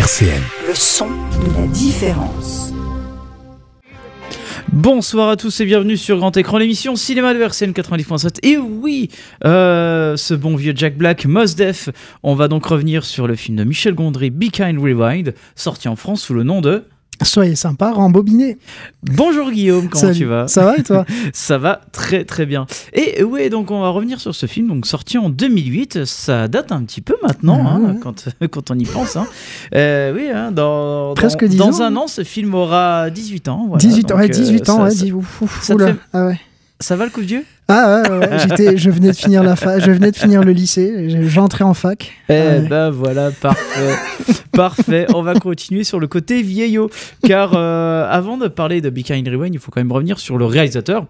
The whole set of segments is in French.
RCN. Le son de la différence. Bonsoir à tous et bienvenue sur Grand Écran, l'émission cinéma de RCN 90.7. Et oui, ce bon vieux Jack Black, Mos Def. On va donc revenir sur le film de Michel Gondry, Be Kind Rewind, sorti en France sous le nom de... Soyez sympa, rembobiné. Bonjour Guillaume, comment tu vas ? Ça va et toi ? Ça va très très bien. Et oui, donc on va revenir sur ce film, donc sorti en 2008. Ça date un petit peu maintenant, quand on y pense. Oui, presque 10 dans ans. un an, ce film aura 18 ans. Voilà, 18 ans, donc, ouais, 18 ans, ouais, ça te fait... ah ouais. Ça va le coup de vieux ? Ah ouais, je venais de finir je venais de finir le lycée, j'entrais en fac. Ben voilà, parfait. Parfait, on va continuer sur le côté vieillot. Car avant de parler de Be Kind Rewind, il faut quand même revenir sur le réalisateur.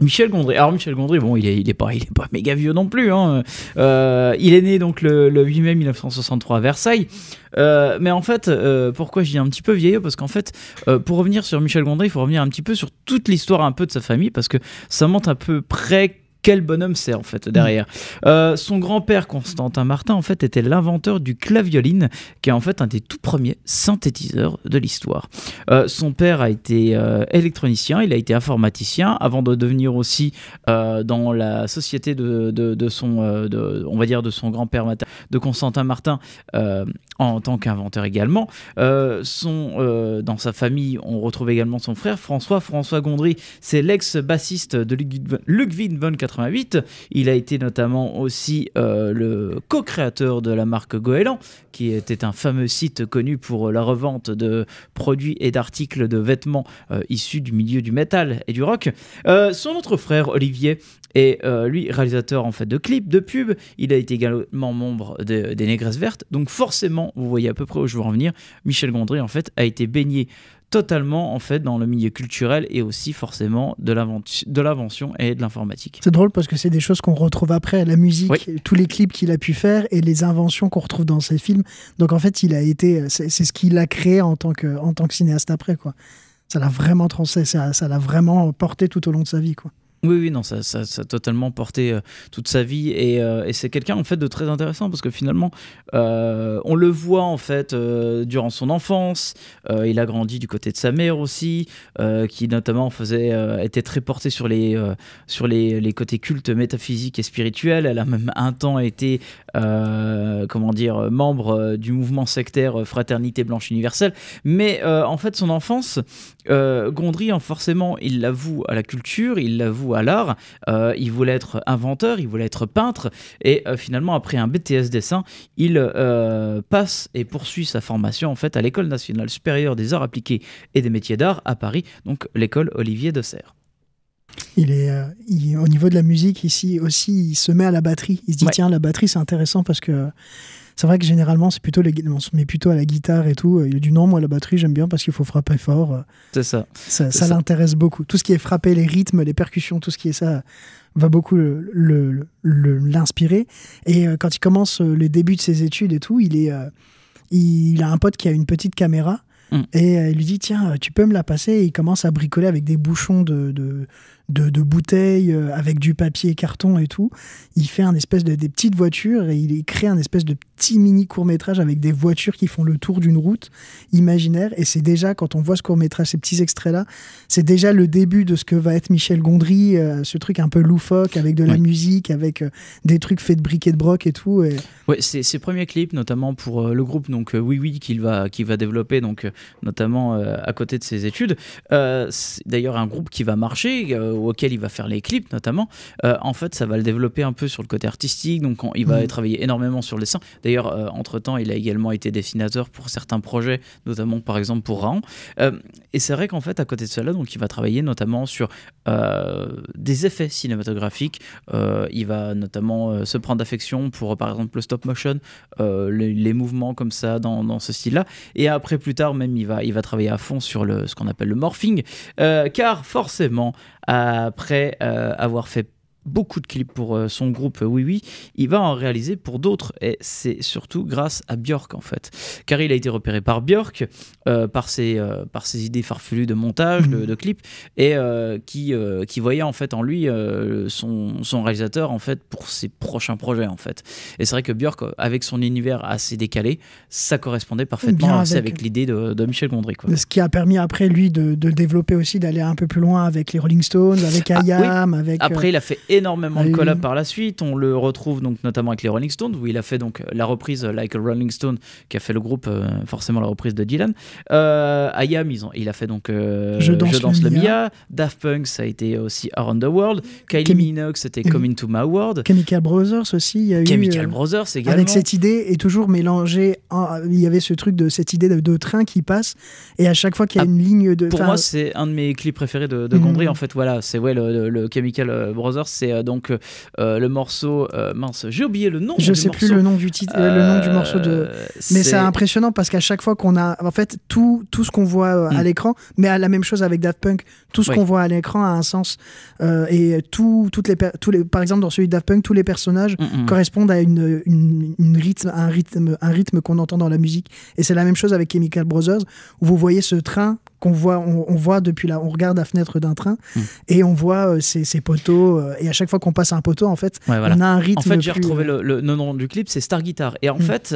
Michel Gondry. Alors Michel Gondry, bon, il est pas méga vieux non plus. Il est né donc le 8 mai 1963 à Versailles. Mais en fait, pourquoi je dis un petit peu vieillot ? Parce qu'en fait, pour revenir sur Michel Gondry, il faut revenir un petit peu sur toute l'histoire un peu de sa famille, parce que ça montre à peu près quel bonhomme c'est en fait derrière. Son grand-père Constantin Martin en fait était l'inventeur du clavioline, qui est en fait un des tout premiers synthétiseurs de l'histoire. Son père a été électronicien, il a été informaticien avant de devenir aussi dans la société de son grand-père de Constantin Martin en tant qu'inventeur également. Dans sa famille, on retrouve également son frère François Gondry, c'est l'ex-bassiste de Ludwig von 88. Il a été notamment aussi le co-créateur de la marque Goéland, qui était un fameux site connu pour la revente de produits et d'articles de vêtements issus du milieu du métal et du rock. Son autre frère Olivier est lui réalisateur en fait de clips, de pubs. Il a été également membre des Négresses Vertes. Donc forcément, vous voyez à peu près où je veux en venir. Michel Gondry en fait a été baigné totalement en fait dans le milieu culturel et aussi forcément de l'invention et de l'informatique. C'est drôle parce que c'est des choses qu'on retrouve après, la musique, oui. Tous les clips qu'il a pu faire et les inventions qu'on retrouve dans ses films. Donc en fait, c'est ce qu'il a créé en tant que cinéaste après, quoi. Ça l'a vraiment ça l'a vraiment porté tout au long de sa vie, quoi. Oui, non, ça a totalement porté toute sa vie et c'est quelqu'un en fait de très intéressant parce que finalement on le voit en fait durant son enfance. Il a grandi du côté de sa mère aussi, qui notamment était très portée sur les côtés cultes, métaphysiques et spirituels. Elle a même un temps été membre du mouvement sectaire Fraternité Blanche Universelle. Mais en fait son enfance, Gondry forcément il l'avoue à la culture, il l'avoue à l'art, il voulait être inventeur, il voulait être peintre et finalement après un BTS dessin, il passe et poursuit sa formation en fait à l'École nationale supérieure des arts appliqués et des métiers d'art à Paris, donc l'école Olivier de Serres. Au niveau de la musique ici aussi, il se met à la batterie. Il se dit tiens, la batterie c'est intéressant parce que c'est vrai que généralement on se met plutôt à la guitare et tout. Il a dit non, moi la batterie j'aime bien parce qu'il faut frapper fort. C'est ça. Ça l'intéresse beaucoup. Tout ce qui est frapper, les rythmes, les percussions, tout ce qui est ça va beaucoup l'inspirer. Et quand il commence le début de ses études et tout, il a un pote qui a une petite caméra. Et il lui dit tiens, tu peux me la passer, et il commence à bricoler avec des bouchons de bouteilles, avec du papier et carton et tout. Il fait des petites voitures et il crée un espèce de petit mini court-métrage avec des voitures qui font le tour d'une route imaginaire. Et c'est déjà, quand on voit ce court-métrage, ces petits extraits-là, c'est déjà le début de ce que va être Michel Gondry, ce truc un peu loufoque avec de la musique, avec des trucs faits de briques et de broc et tout. Ouais, c'est ses premiers clips, notamment pour le groupe donc Oui qu'il va développer donc notamment à côté de ses études. C'est d'ailleurs un groupe qui va marcher, auquel il va faire les clips notamment. En fait, ça va le développer un peu sur le côté artistique, donc il va travailler énormément sur le dessin. D'ailleurs, entre-temps, il a également été dessinateur pour certains projets, notamment par exemple pour Raon. Et c'est vrai qu'en fait, à côté de cela, donc il va travailler notamment sur des effets cinématographiques. Il va notamment se prendre d'affection pour par exemple le stop motion, les mouvements comme ça dans ce style-là. Et après, plus tard, même il va travailler à fond sur ce qu'on appelle le morphing, car forcément, après avoir fait beaucoup de clips pour son groupe Oui Oui, il va en réaliser pour d'autres, et c'est surtout grâce à Björk en fait, car il a été repéré par Björk par ses idées farfelues de montage, de clips, et qui voyait en fait en lui son réalisateur en fait pour ses prochains projets en fait. Et c'est vrai que Björk, avec son univers assez décalé, ça correspondait parfaitement avec l'idée de Michel Gondry, quoi. Ce qui a permis après lui de développer aussi, d'aller un peu plus loin avec les Rolling Stones, avec IAM, avec... Après il a fait énormément de collabs par la suite, on le retrouve donc notamment avec les Rolling Stones, où il a fait donc la reprise Like a Rolling Stone, qui a fait le groupe, forcément la reprise de Dylan. IAM, il a fait donc Je danse le Mia. Daft Punk, ça a été aussi Around the World. Kylie Minogue, c'était Coming to My World. Chemical Brothers aussi, il y a Chemical Brothers également. Avec cette idée, et toujours mélangé, il y avait ce truc de cette idée de train qui passe, et à chaque fois qu'il y a une ligne de... Pour moi, c'est un de mes clips préférés de Gondry, en fait, voilà, c'est le Chemical Brothers, c'est donc le morceau, mince, j'ai oublié le nom. Je sais plus le nom du titre, le nom du morceau de... Mais c'est impressionnant parce qu'à chaque fois qu'on a, en fait, tout ce qu'on voit à l'écran, mais à la même chose avec Daft Punk, tout ce qu'on voit à l'écran a un sens, et par exemple dans celui de Daft Punk, tous les personnages correspondent à un rythme qu'on entend dans la musique, et c'est la même chose avec Chemical Brothers, où vous voyez ce train qu'on voit, on voit depuis là, on regarde la fenêtre d'un train et on voit ces poteaux, et à chaque fois qu'on passe un poteau, en fait, on a un rythme. En fait, j'ai retrouvé le nom du clip, c'est Star Guitar, et en fait,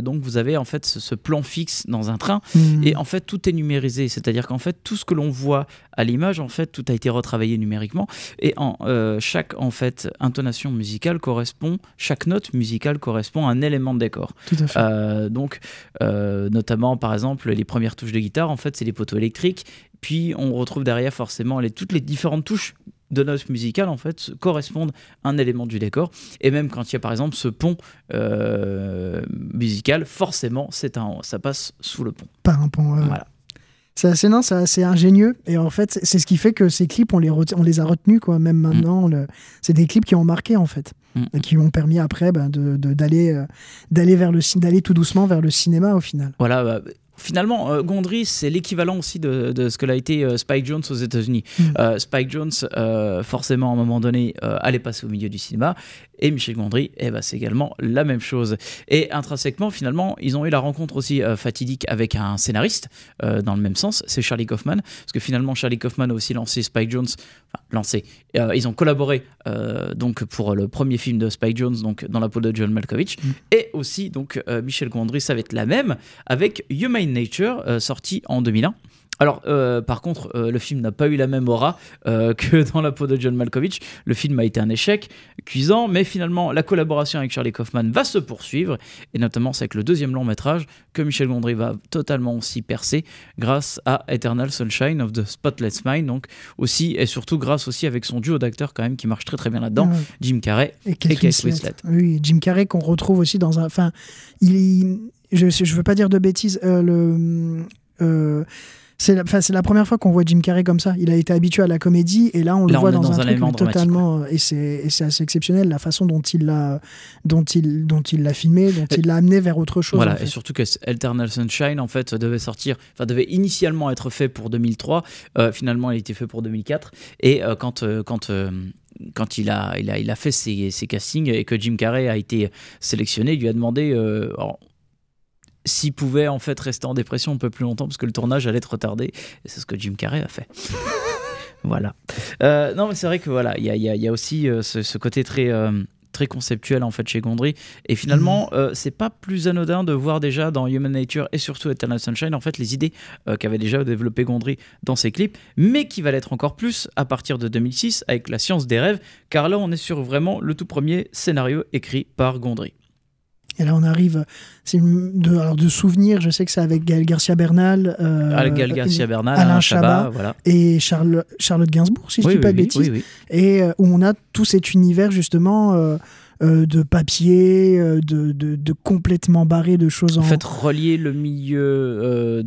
donc vous avez en fait ce plan fixe dans un train, et en fait tout est numérisé, c'est-à-dire qu'en fait tout ce que l'on voit à l'image, en fait tout a été retravaillé numériquement, et chaque en fait intonation musicale correspond, chaque note musicale correspond à un élément de décor. Tout à fait. Donc notamment par exemple les premières touches de guitare, en fait c'est les poteaux électriques, puis on retrouve derrière forcément toutes les différentes touches de notes musicales, en fait, correspondent à un élément du décor, et même quand il y a par exemple ce pont musical, forcément ça passe sous le pont. Par un pont, voilà. C'est assez ingénieux, et en fait c'est ce qui fait que ces clips on les a retenus, quoi, même maintenant. C'est des clips qui ont marqué, en fait, et qui ont permis après d'aller tout doucement vers le cinéma au final. Voilà. Finalement, Gondry, c'est l'équivalent aussi de ce que l'a été Spike Jonze aux États-Unis. Spike Jonze, forcément, à un moment donné, allait passer au milieu du cinéma. Et Michel Gondry, c'est également la même chose. Et intrinsèquement, finalement, ils ont eu la rencontre aussi fatidique avec un scénariste, dans le même sens, c'est Charlie Kaufman. Parce que finalement, Charlie Kaufman a aussi lancé Spike Jonze. Ils ont collaboré donc pour le premier film de Spike Jonze, donc Dans la peau de John Malkovich. Et aussi, donc, Michel Gondry, ça va être la même avec Human Nature, sorti en 2001. Alors, par contre, le film n'a pas eu la même aura que Dans la peau de John Malkovich. Le film a été un échec cuisant, mais finalement, la collaboration avec Charlie Kaufman va se poursuivre, et notamment c'est avec le deuxième long métrage que Michel Gondry va totalement aussi percer, grâce à Eternal Sunshine of the Spotless Mind, donc aussi et surtout grâce aussi avec son duo d'acteurs quand même qui marche très très bien là-dedans, Jim Carrey et Kate Winslet. Oui, Jim Carrey qu'on retrouve aussi dans un... Enfin, je veux pas dire de bêtises, c'est la première fois qu'on voit Jim Carrey comme ça. Il a été habitué à la comédie, et là on le voit dans un truc totalement, et c'est assez exceptionnel la façon dont il l'a filmé, dont il l'a amené vers autre chose. Voilà, en fait. Et surtout que Eternal Sunshine en fait devait initialement être fait pour 2003, finalement il a été fait pour 2004, et quand il a fait ses castings et que Jim Carrey a été sélectionné, il lui a demandé s'il pouvait en fait rester en dépression un peu plus longtemps parce que le tournage allait être retardé, et c'est ce que Jim Carrey a fait. Voilà. Non, mais c'est vrai que voilà, il y a aussi ce côté très conceptuel en fait chez Gondry, et finalement c'est pas plus anodin de voir déjà dans Human Nature et surtout Eternal Sunshine en fait les idées qu'avait déjà développé Gondry dans ses clips, mais qui va l'être encore plus à partir de 2006 avec La Science des rêves, car là on est sur vraiment le tout premier scénario écrit par Gondry. Et là, on arrive de souvenirs. Je sais que c'est avec Gaël Garcia Bernal, Alain Chabat, voilà. Et Charlotte Gainsbourg, si je ne dis pas de bêtises. Oui. Et où on a tout cet univers, justement, de papier, de complètement barré de choses en... En fait, relier le milieu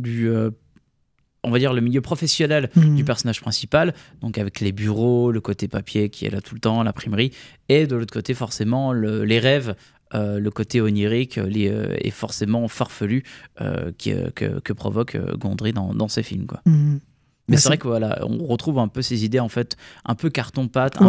on va dire le milieu professionnel du personnage principal, donc avec les bureaux, le côté papier qui est là tout le temps, l'imprimerie, et de l'autre côté, forcément, les rêves, le côté onirique et forcément farfelu que provoque Gondry dans ses films, quoi. Mais c'est vrai que voilà, on retrouve un peu ces idées en fait, un peu carton-pâte, tout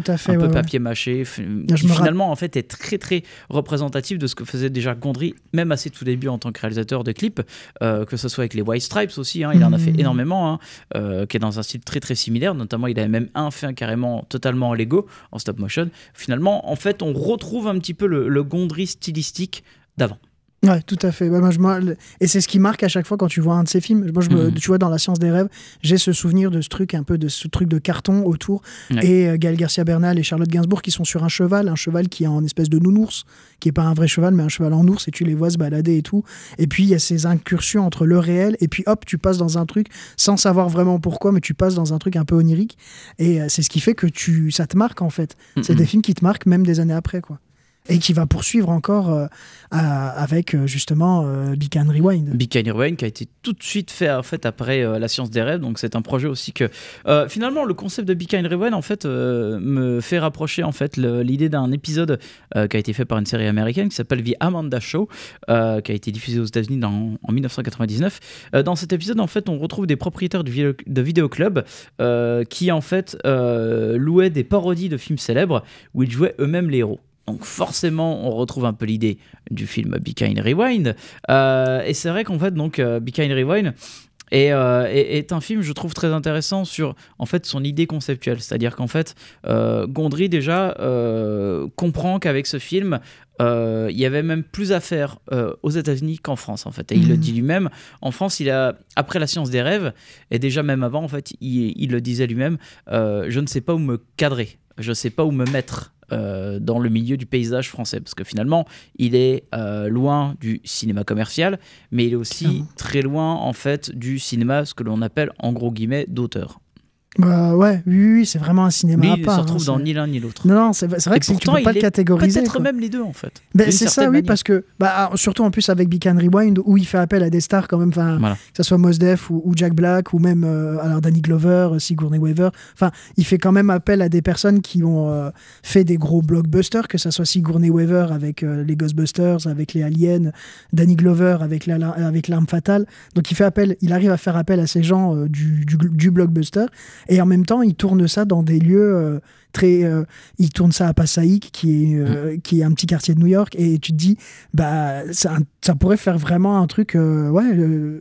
à fait, un peu papier mâché, qui finalement en fait est très très représentatif de ce que faisait déjà Gondry, même à ses tout débuts en tant que réalisateur de clips, que ce soit avec les White Stripes aussi, il en a fait énormément, qui est dans un style très très similaire, notamment il avait même fait carrément totalement en Lego, en stop motion. Finalement, en fait, on retrouve un petit peu le Gondry stylistique d'avant. Ouais, tout à fait. Et c'est ce qui marque à chaque fois quand tu vois un de ces films. Tu vois, dans La Science des rêves, j'ai ce souvenir de ce truc, un peu de ce truc de carton autour. Ouais. Et Gaël Garcia Bernal et Charlotte Gainsbourg qui sont sur un cheval qui est en espèce de nounours, qui est pas un vrai cheval, mais un cheval en ours, et tu les vois se balader et tout. Et puis, il y a ces incursions entre le réel, et puis hop, tu passes dans un truc sans savoir vraiment pourquoi, mais tu passes dans un truc un peu onirique. Et c'est ce qui fait que ça te marque, en fait. C'est des films qui te marquent même des années après, quoi. Et qui va poursuivre encore avec justement Beacon Rewind. Beacon Rewind qui a été tout de suite fait en fait après La Science des rêves, donc c'est un projet aussi que finalement le concept de Beacon Rewind en fait me fait rapprocher en fait l'idée d'un épisode qui a été fait par une série américaine qui s'appelle The Amanda Show, qui a été diffusé aux États-Unis en 1999. Dans cet épisode en fait on retrouve des propriétaires de vidéoclubs qui en fait louaient des parodies de films célèbres où ils jouaient eux-mêmes les héros. Donc forcément, on retrouve un peu l'idée du film Beacon Rewind. Et c'est vrai qu'en fait, donc, Beacon Rewind est un film, je trouve, très intéressant sur en fait, son idée conceptuelle. C'est-à-dire qu'en fait, Gondry déjà comprend qu'avec ce film, il y avait même plus à faire aux États-Unis qu'en France, en fait. Et il le dit lui-même. En France, après La Science des rêves, et déjà même avant, en fait, il le disait lui-même, je ne sais pas où me cadrer, je ne sais pas où me mettre. Dans le milieu du paysage français, parce que finalement il est loin du cinéma commercial, mais il est aussi très loin en fait du cinéma, ce que l'on appelle en gros guillemets d'auteur. Oui, c'est vraiment un cinéma mais à il part. ne se retrouve dans ni l'un ni l'autre. Non, c'est vrai que tu peux pas le catégoriser. Peut-être même les deux en fait. C'est ça, oui, parce que surtout en plus avec Beacon Rewind où il fait appel à des stars quand même, voilà. Que ce soit Mos Def ou Jack Black ou même alors Danny Glover, Sigourney Weaver. Enfin, il fait quand même appel à des personnes qui ont fait des gros blockbusters, que ce soit Sigourney Weaver avec les Ghostbusters, avec les Aliens, Danny Glover avec L'Arme Fatale. Donc il arrive à faire appel à ces gens du blockbuster. Et en même temps, il tourne ça dans des lieux il tourne ça à Passaic, qui est un petit quartier de New York. Et tu te dis, ça pourrait faire vraiment un truc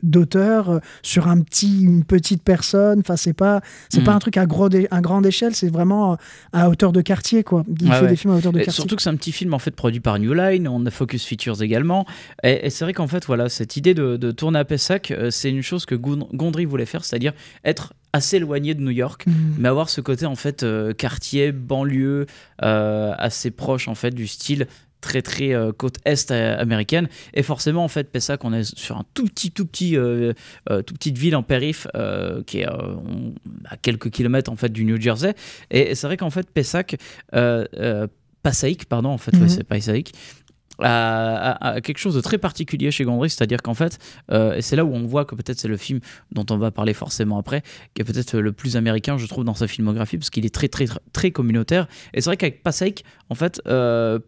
d'auteur sur une petite personne. Enfin, c'est pas un truc à grande échelle, c'est vraiment à hauteur de quartier, quoi. Il fait des films à hauteur de quartier. Surtout que c'est un petit film en fait produit par New Line, on a Focus Features également. Et c'est vrai qu'en fait, voilà, cette idée de tourner à Pessac, c'est une chose que Gondry voulait faire, c'est-à-dire être assez éloigné de New York, mais avoir ce côté en fait quartier, banlieue, assez proche en fait du style très très côte est américaine. Et forcément en fait Pessac, on est sur un tout petite ville en périph qui est à quelques kilomètres en fait du New Jersey. Et c'est vrai qu'en fait Pessac, Passaic pardon en fait, c'est Passaic, à quelque chose de très particulier chez Gondry, c'est-à-dire qu'en fait, et c'est là où on voit que peut-être c'est le film dont on va parler forcément après, qui est peut-être le plus américain, je trouve, dans sa filmographie, parce qu'il est très, très, très communautaire. Et c'est vrai qu'avec Passaic, en fait,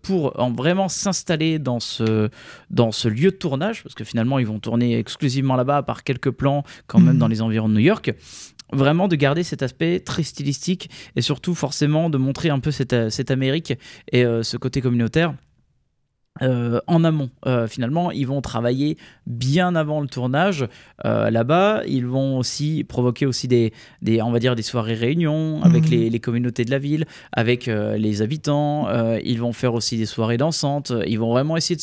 pour vraiment s'installer dans ce lieu de tournage, parce que finalement, ils vont tourner exclusivement là-bas, à part quelques plans quand même dans les environs de New York, vraiment de garder cet aspect très stylistique et surtout forcément de montrer un peu cette Amérique et ce côté communautaire. En amont, finalement, ils vont travailler bien avant le tournage là-bas. Ils vont aussi provoquer aussi on va dire des soirées réunions avec les communautés de la ville, avec les habitants. Ils vont faire aussi des soirées dansantes. Ils vont vraiment essayer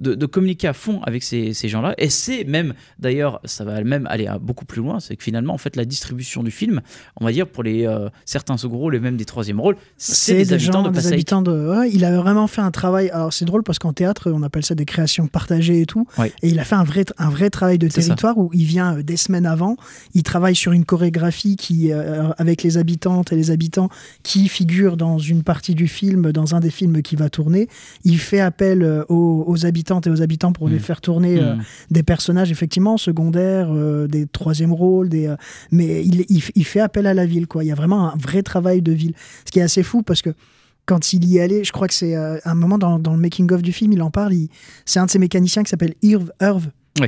de communiquer à fond avec ces gens-là. Et c'est même, d'ailleurs, ça va même aller beaucoup plus loin. C'est que finalement, en fait, la distribution du film, on va dire pour les certains second rôles et même des troisième rôles, c'est des habitants de Passaic. Il a vraiment fait un travail. Alors c'est drôle parce qu'en théâtre, on appelle ça des créations partagées et tout. Ouais. Et il a fait un vrai travail de territoire où il vient des semaines avant. Il travaille sur une chorégraphie avec les habitantes et les habitants qui figurent dans une partie du film, dans un des films qu'il va tourner. Il fait appel aux habitantes et aux habitants pour les faire tourner des personnages effectivement secondaires, des troisième rôles, mais il fait appel à la ville, quoi. Il y a vraiment un vrai travail de ville. Ce qui est assez fou parce que quand il y allait, je crois que c'est un moment dans le making-of du film, il en parle, c'est un de ses mécaniciens qui s'appelle Irv,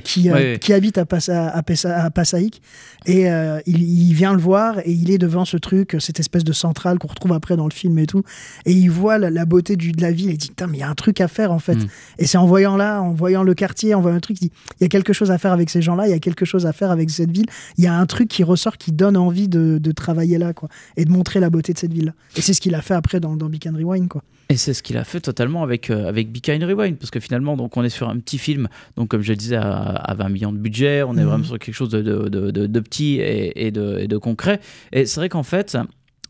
qui habite à Passaic, et il vient le voir et il est devant ce truc, cette espèce de centrale qu'on retrouve après dans le film et tout, et il voit la beauté de la ville et il dit putain mais il y a un truc à faire en fait. Et c'est en voyant le quartier, en voyant un truc, il dit il y a quelque chose à faire avec ces gens là, il y a quelque chose à faire avec cette ville, il y a un truc qui ressort qui donne envie de travailler là quoi, et de montrer la beauté de cette ville là. Et c'est ce qu'il a fait après dans Be Kind Rewind quoi. Et c'est ce qu'il a fait totalement avec Be Kind Rewind, parce que finalement donc on est sur un petit film, donc comme je disais à 20 millions de budget, on est vraiment sur quelque chose de petit et de concret. Et c'est vrai qu'en fait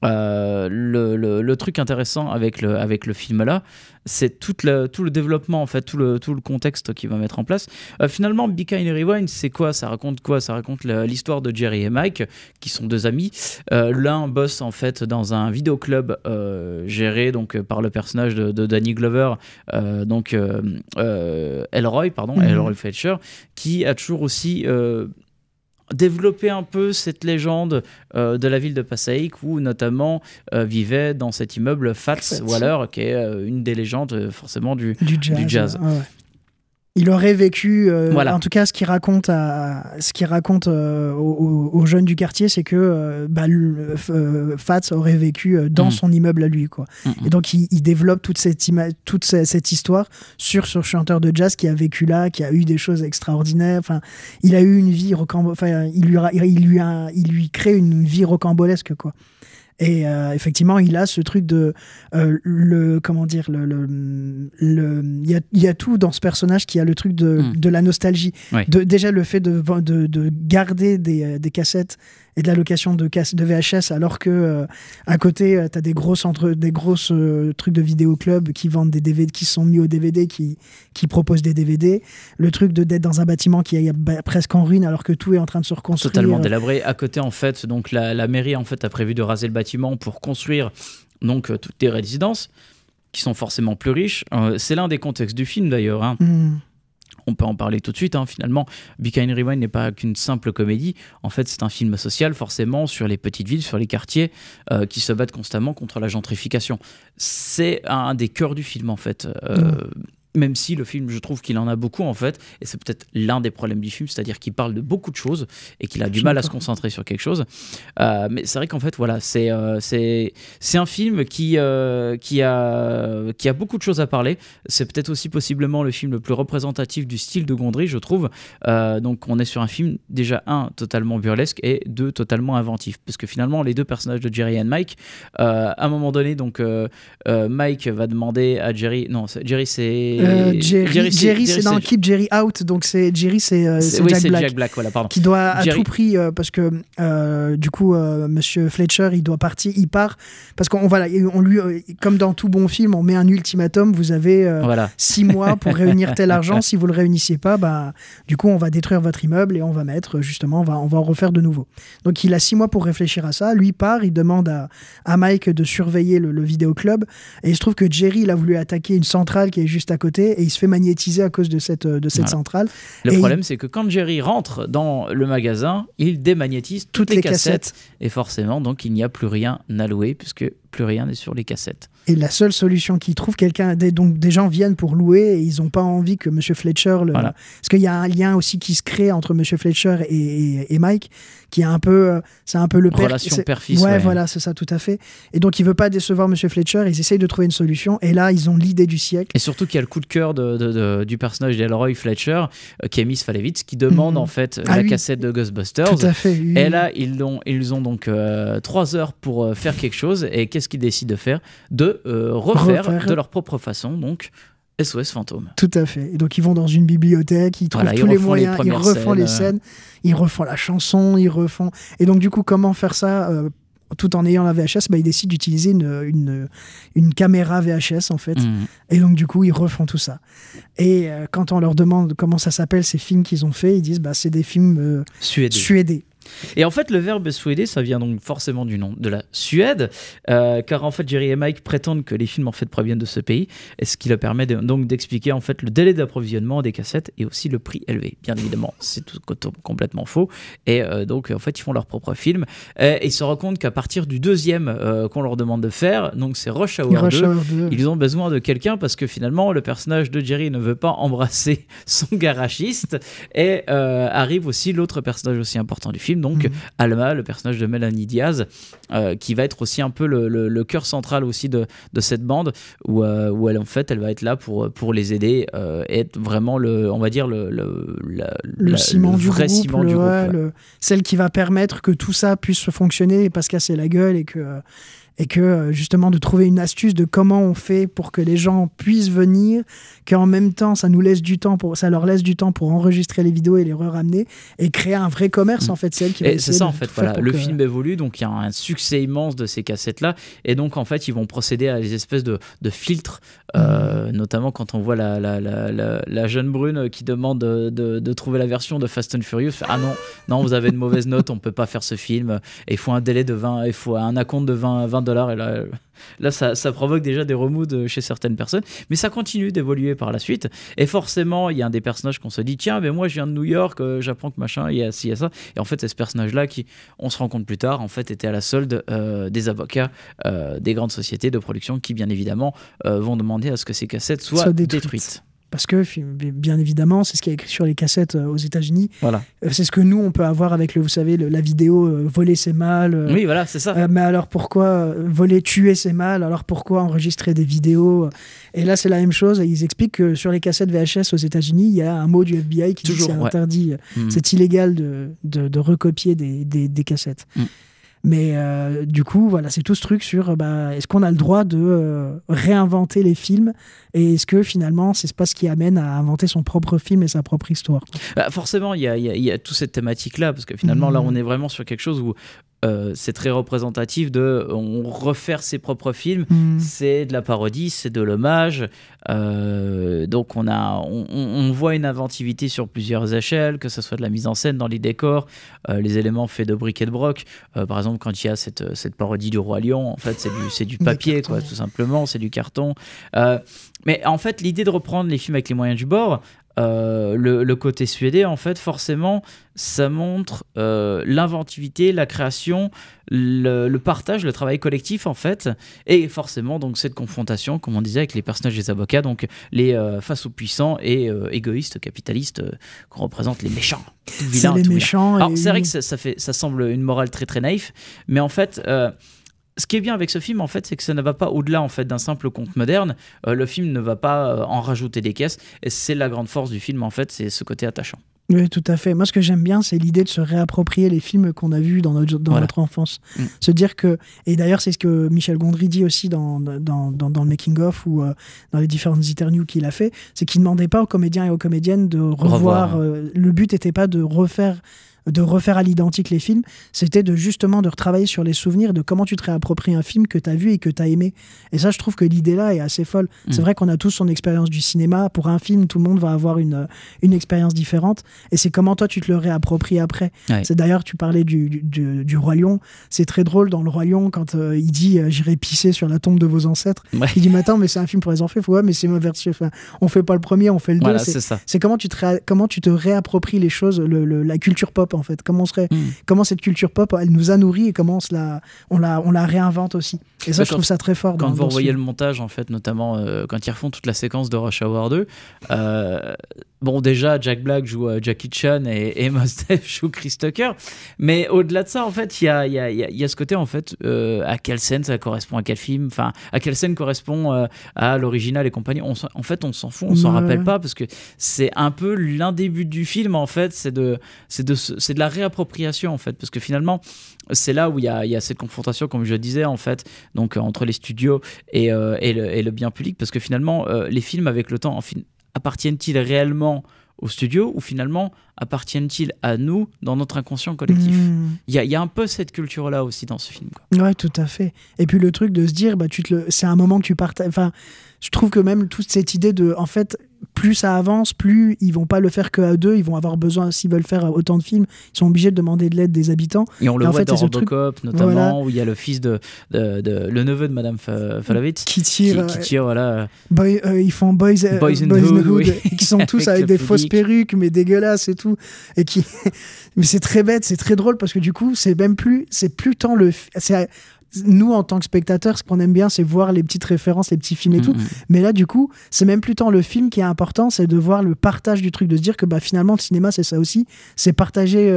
le truc intéressant avec le film là, c'est tout le développement en fait, tout le contexte qu'il va mettre en place. Finalement, Be Kind Rewind, c'est quoi ? Ça raconte quoi ? Ça raconte l'histoire de Jerry et Mike, qui sont deux amis. L'un bosse en fait dans un vidéoclub géré donc par le personnage de Danny Glover, Elroy Fletcher, qui a toujours aussi développer un peu cette légende de la ville de Passaic, où notamment vivait dans cet immeuble Fats Waller, qui est une des légendes forcément du jazz. Ouais. Il aurait vécu, en tout cas, ce qu'il raconte aux jeunes du quartier, c'est que Fats aurait vécu dans son immeuble à lui, quoi. Et donc il développe toute cette histoire sur ce chanteur de jazz qui a vécu là, qui a eu des choses extraordinaires. Enfin, il a eu une vie il lui crée une vie rocambolesque, quoi. Et effectivement, il a ce truc de il y a tout dans ce personnage qui a le truc de la nostalgie. Ouais. Déjà le fait de garder des cassettes et de la location de VHS, alors que à côté t'as des grosses trucs de vidéoclub qui vendent des DVD, qui sont mis au DVD, qui proposent des DVD. Le truc d'être dans un bâtiment qui est presque en ruine alors que tout est en train de se reconstruire. Totalement délabré. À côté en fait, donc la mairie en fait a prévu de raser le bâtiment pour construire donc toutes les résidences qui sont forcément plus riches. C'est l'un des contextes du film d'ailleurs. Hein. On peut en parler tout de suite, hein. Finalement, Be Kind Rewind n'est pas qu'une simple comédie. En fait, c'est un film social, forcément, sur les petites villes, sur les quartiers qui se battent constamment contre la gentrification. C'est un des cœurs du film, en fait. Même si le film, je trouve qu'il en a beaucoup, en fait, et c'est peut-être l'un des problèmes du film, c'est-à-dire qu'il parle de beaucoup de choses et qu'il a du mal à se concentrer sur quelque chose. Mais c'est vrai qu'en fait, voilà, c'est un film qui a beaucoup de choses à parler. C'est peut-être aussi possiblement le film le plus représentatif du style de Gondry, je trouve. Donc, on est sur un film, déjà, totalement burlesque, et deux, totalement inventif. Parce que finalement, les deux personnages de Jerry et Mike, à un moment donné, donc, Mike va demander à Jerry... Non, Jerry, c'est... Jerry c'est dans Keep Jerry Out, donc Jerry c'est Jack Black, voilà, pardon. Qui doit à tout prix parce que du coup Monsieur Fletcher il part parce qu'on lui comme dans tout bon film on met un ultimatum, vous avez 6 mois pour réunir tel argent, si vous le réunissez pas, du coup on va détruire votre immeuble et on va mettre justement on va en refaire de nouveau. Donc il a 6 mois pour réfléchir à ça, lui part, il demande à Mike de surveiller le vidéoclub, et il se trouve que Jerry il a voulu attaquer une centrale qui est juste à côté et il se fait magnétiser à cause de cette centrale. Le problème, c'est que quand Jerry rentre dans le magasin, il démagnétise toutes les cassettes. Et forcément, donc, il n'y a plus rien à louer puisque plus rien n'est sur les cassettes. Et la seule solution qu'ils trouvent, donc des gens viennent pour louer et ils n'ont pas envie que Monsieur Fletcher... Parce qu'il y a un lien aussi qui se crée entre Monsieur Fletcher et Mike, qui est un peu... C'est un peu le père... Relation père-fils. Ouais, voilà, c'est ça, tout à fait. Et donc, il ne veut pas décevoir Monsieur Fletcher, ils essayent de trouver une solution, et là, ils ont l'idée du siècle. Et surtout qu'il y a le coup de cœur du personnage d'Elroy Fletcher, qui est Miss Falevitz, qui demande en fait la cassette de Ghostbusters. Tout à fait. Oui. Et là, ils ont donc 3 heures pour faire quelque chose, et qu'est-ce qu'ils décident de faire ? De refaire de leur propre façon, donc SOS Fantôme. Tout à fait. Et donc ils vont dans une bibliothèque, ils trouvent tous les moyens, ils refont les scènes, ils refont la chanson, ils refont... Et donc du coup, comment faire ça tout en ayant la VHS, ils décident d'utiliser une caméra VHS en fait. Et donc du coup, ils refont tout ça. Et quand on leur demande comment ça s'appelle ces films qu'ils ont fait, ils disent c'est des films suédés. Et en fait, le verbe souhaiter, ça vient donc forcément du nom de la Suède, car en fait, Jerry et Mike prétendent que les films en fait proviennent de ce pays, et ce qui leur permet donc d'expliquer en fait le délai d'approvisionnement des cassettes et aussi le prix élevé. Bien évidemment, c'est tout complètement faux. Et donc, en fait, ils font leur propre film, et ils se rendent compte qu'à partir du deuxième qu'on leur demande de faire, donc c'est Rush Hour 2, ils ont besoin de quelqu'un parce que finalement, le personnage de Jerry ne veut pas embrasser son garagiste, et arrive aussi l'autre personnage aussi important du film, donc Alma, le personnage de Mélanie Diaz, qui va être aussi un peu le cœur central aussi de cette bande, où elle en fait elle va être là pour les aider, être vraiment on va dire le ciment du vrai groupe, ciment du groupe, celle qui va permettre que tout ça puisse se fonctionner et pas se casser la gueule, et que justement de trouver une astuce de comment on fait pour que les gens puissent venir, qu'en même temps ça leur laisse du temps pour enregistrer les vidéos et les ramener et créer un vrai commerce en fait. C'est elle qui va et c'est ça en fait, voilà. Le que... film évolue, donc il y a un succès immense de ces cassettes là, et donc en fait ils vont procéder à des espèces de filtres, notamment quand on voit la jeune brune qui demande de trouver la version de Fast and Furious. Ah non vous avez une mauvaise note, on peut pas faire ce film, et il faut un délai de 20, il faut un acompte de 20 $, et là ça provoque déjà des remous chez certaines personnes, mais ça continue d'évoluer par la suite, et forcément il y a un des personnages qu'on se dit tiens mais moi je viens de New York, j'apprends que machin il y a ci, il y a ça, et en fait c'est ce personnage là qui, on se rend compte plus tard, en fait était à la solde des avocats des grandes sociétés de production qui bien évidemment vont demander à ce que ces cassettes soient détruites. Parce que, bien évidemment, c'est ce qui est écrit sur les cassettes aux États-Unis. Voilà. C'est ce que nous, on peut avoir avec, vous savez, la vidéo voler c'est mal. Oui, voilà, c'est ça. Mais alors pourquoi voler, tuer c'est mal? Alors pourquoi enregistrer des vidéos? Et là, c'est la même chose. Ils expliquent que sur les cassettes VHS aux États-Unis, il y a un mot du FBI qui dit que c'est interdit. C'est illégal de recopier des cassettes. Mais du coup, voilà, c'est tout ce truc sur est-ce qu'on a le droit de réinventer les films, et est-ce que finalement, c'est pas ce qui amène à inventer son propre film et sa propre histoire? Forcément, il y a toute cette thématique-là, parce que finalement, là, on est vraiment sur quelque chose où c'est très représentatif on refaire ses propres films, c'est de la parodie, c'est de l'hommage, donc on voit une inventivité sur plusieurs échelles, que ce soit de la mise en scène dans les décors, les éléments faits de briques et de broc, par exemple quand il y a cette parodie du Roi Lion, en fait c'est du papier quoi, tout simplement, c'est du carton, mais en fait l'idée de reprendre les films avec les moyens du bord, le côté suédois, en fait, forcément, ça montre l'inventivité, la création, le partage, le travail collectif, en fait, et forcément, donc, cette confrontation, comme on disait, avec les personnages des avocats, donc, face aux puissants et égoïstes, capitalistes, qu'on représente les méchants. C'est les méchants. Alors, c'est vrai que ça semble une morale très, très naïve, mais en fait... ce qui est bien avec ce film, en fait, c'est que ça ne va pas au-delà en fait d'un simple conte moderne. Le film ne va pas en rajouter des caisses, et c'est la grande force du film, en fait, c'est ce côté attachant. Oui, tout à fait. Moi, ce que j'aime bien, c'est l'idée de se réapproprier les films qu'on a vus dans notre enfance. Se dire que, et d'ailleurs, c'est ce que Michel Gondry dit aussi dans le making-of ou dans les différentes interviews qu'il a fait, c'est qu'il ne demandait pas aux comédiens et aux comédiennes de revoir. Le but n'était pas de refaire à l'identique les films, c'était justement de retravailler sur les souvenirs, de comment tu te réappropries un film que tu as vu et que tu as aimé. Et ça, je trouve que l'idée là est assez folle. C'est vrai qu'on a tous son expérience du cinéma. Pour un film, tout le monde va avoir une expérience différente, et c'est comment toi tu te le réappropries après. C'est d'ailleurs, tu parlais du Roi Lion, c'est très drôle dans le Roi Lion quand il dit j'irai pisser sur la tombe de vos ancêtres. Il dit mais attends, mais c'est un film pour les enfants. Mais c'est ma version, on fait pas le premier, on fait le deux. C'est comment tu te réappropries les choses, la culture pop en fait, comment cette culture pop elle nous a nourris, et comment on la réinvente aussi, et ça je trouve ça très fort. Quand vous revoyez le montage en fait, notamment quand ils refont toute la séquence de Rush Hour 2, bon déjà Jack Black joue Jackie Chan et Mos Def joue Chris Tucker, mais au-delà de ça en fait il y a ce côté en fait, à quelle scène ça correspond à quel film, enfin à quelle scène correspond à l'original et compagnie, en fait on s'en fout, on s'en rappelle pas, parce que c'est un peu l'un des buts du film en fait, c'est de la réappropriation en fait, parce que finalement c'est là où il y a cette confrontation, comme je disais en fait, donc entre les studios et le bien public, parce que finalement les films avec le temps appartiennent-ils réellement au studio, ou finalement appartiennent-ils à nous dans notre inconscient collectif? Il y a un peu cette culture là aussi dans ce film, quoi. Ouais, tout à fait. Et puis le truc de se dire c'est un moment que tu partages, enfin je trouve que même toute cette idée de en fait plus ça avance, plus ils vont pas le faire que à deux, ils vont avoir besoin, s'ils veulent faire autant de films, ils sont obligés de demander de l'aide des habitants. Et on le en voit fait, dans c'est ce truc- Robocop, notamment, Voilà. où il y a le fils le neveu de Madame Falovitz Qui tirent, qui tire, voilà. ils font Boys in Boys in the the Hood, Hood, oui. et qui sont tous Avec avec la des fausses public. perruques, mais dégueulasses et tout. Et qui... mais c'est très bête, c'est très drôle, parce que du coup, c'est plus tant nous, en tant que spectateurs, ce qu'on aime bien, c'est voir les petites références, les petits films et tout. Mais là, du coup, c'est même plus tant le film qui est important, c'est de voir le partage du truc, de se dire que finalement, le cinéma, c'est ça aussi. C'est partager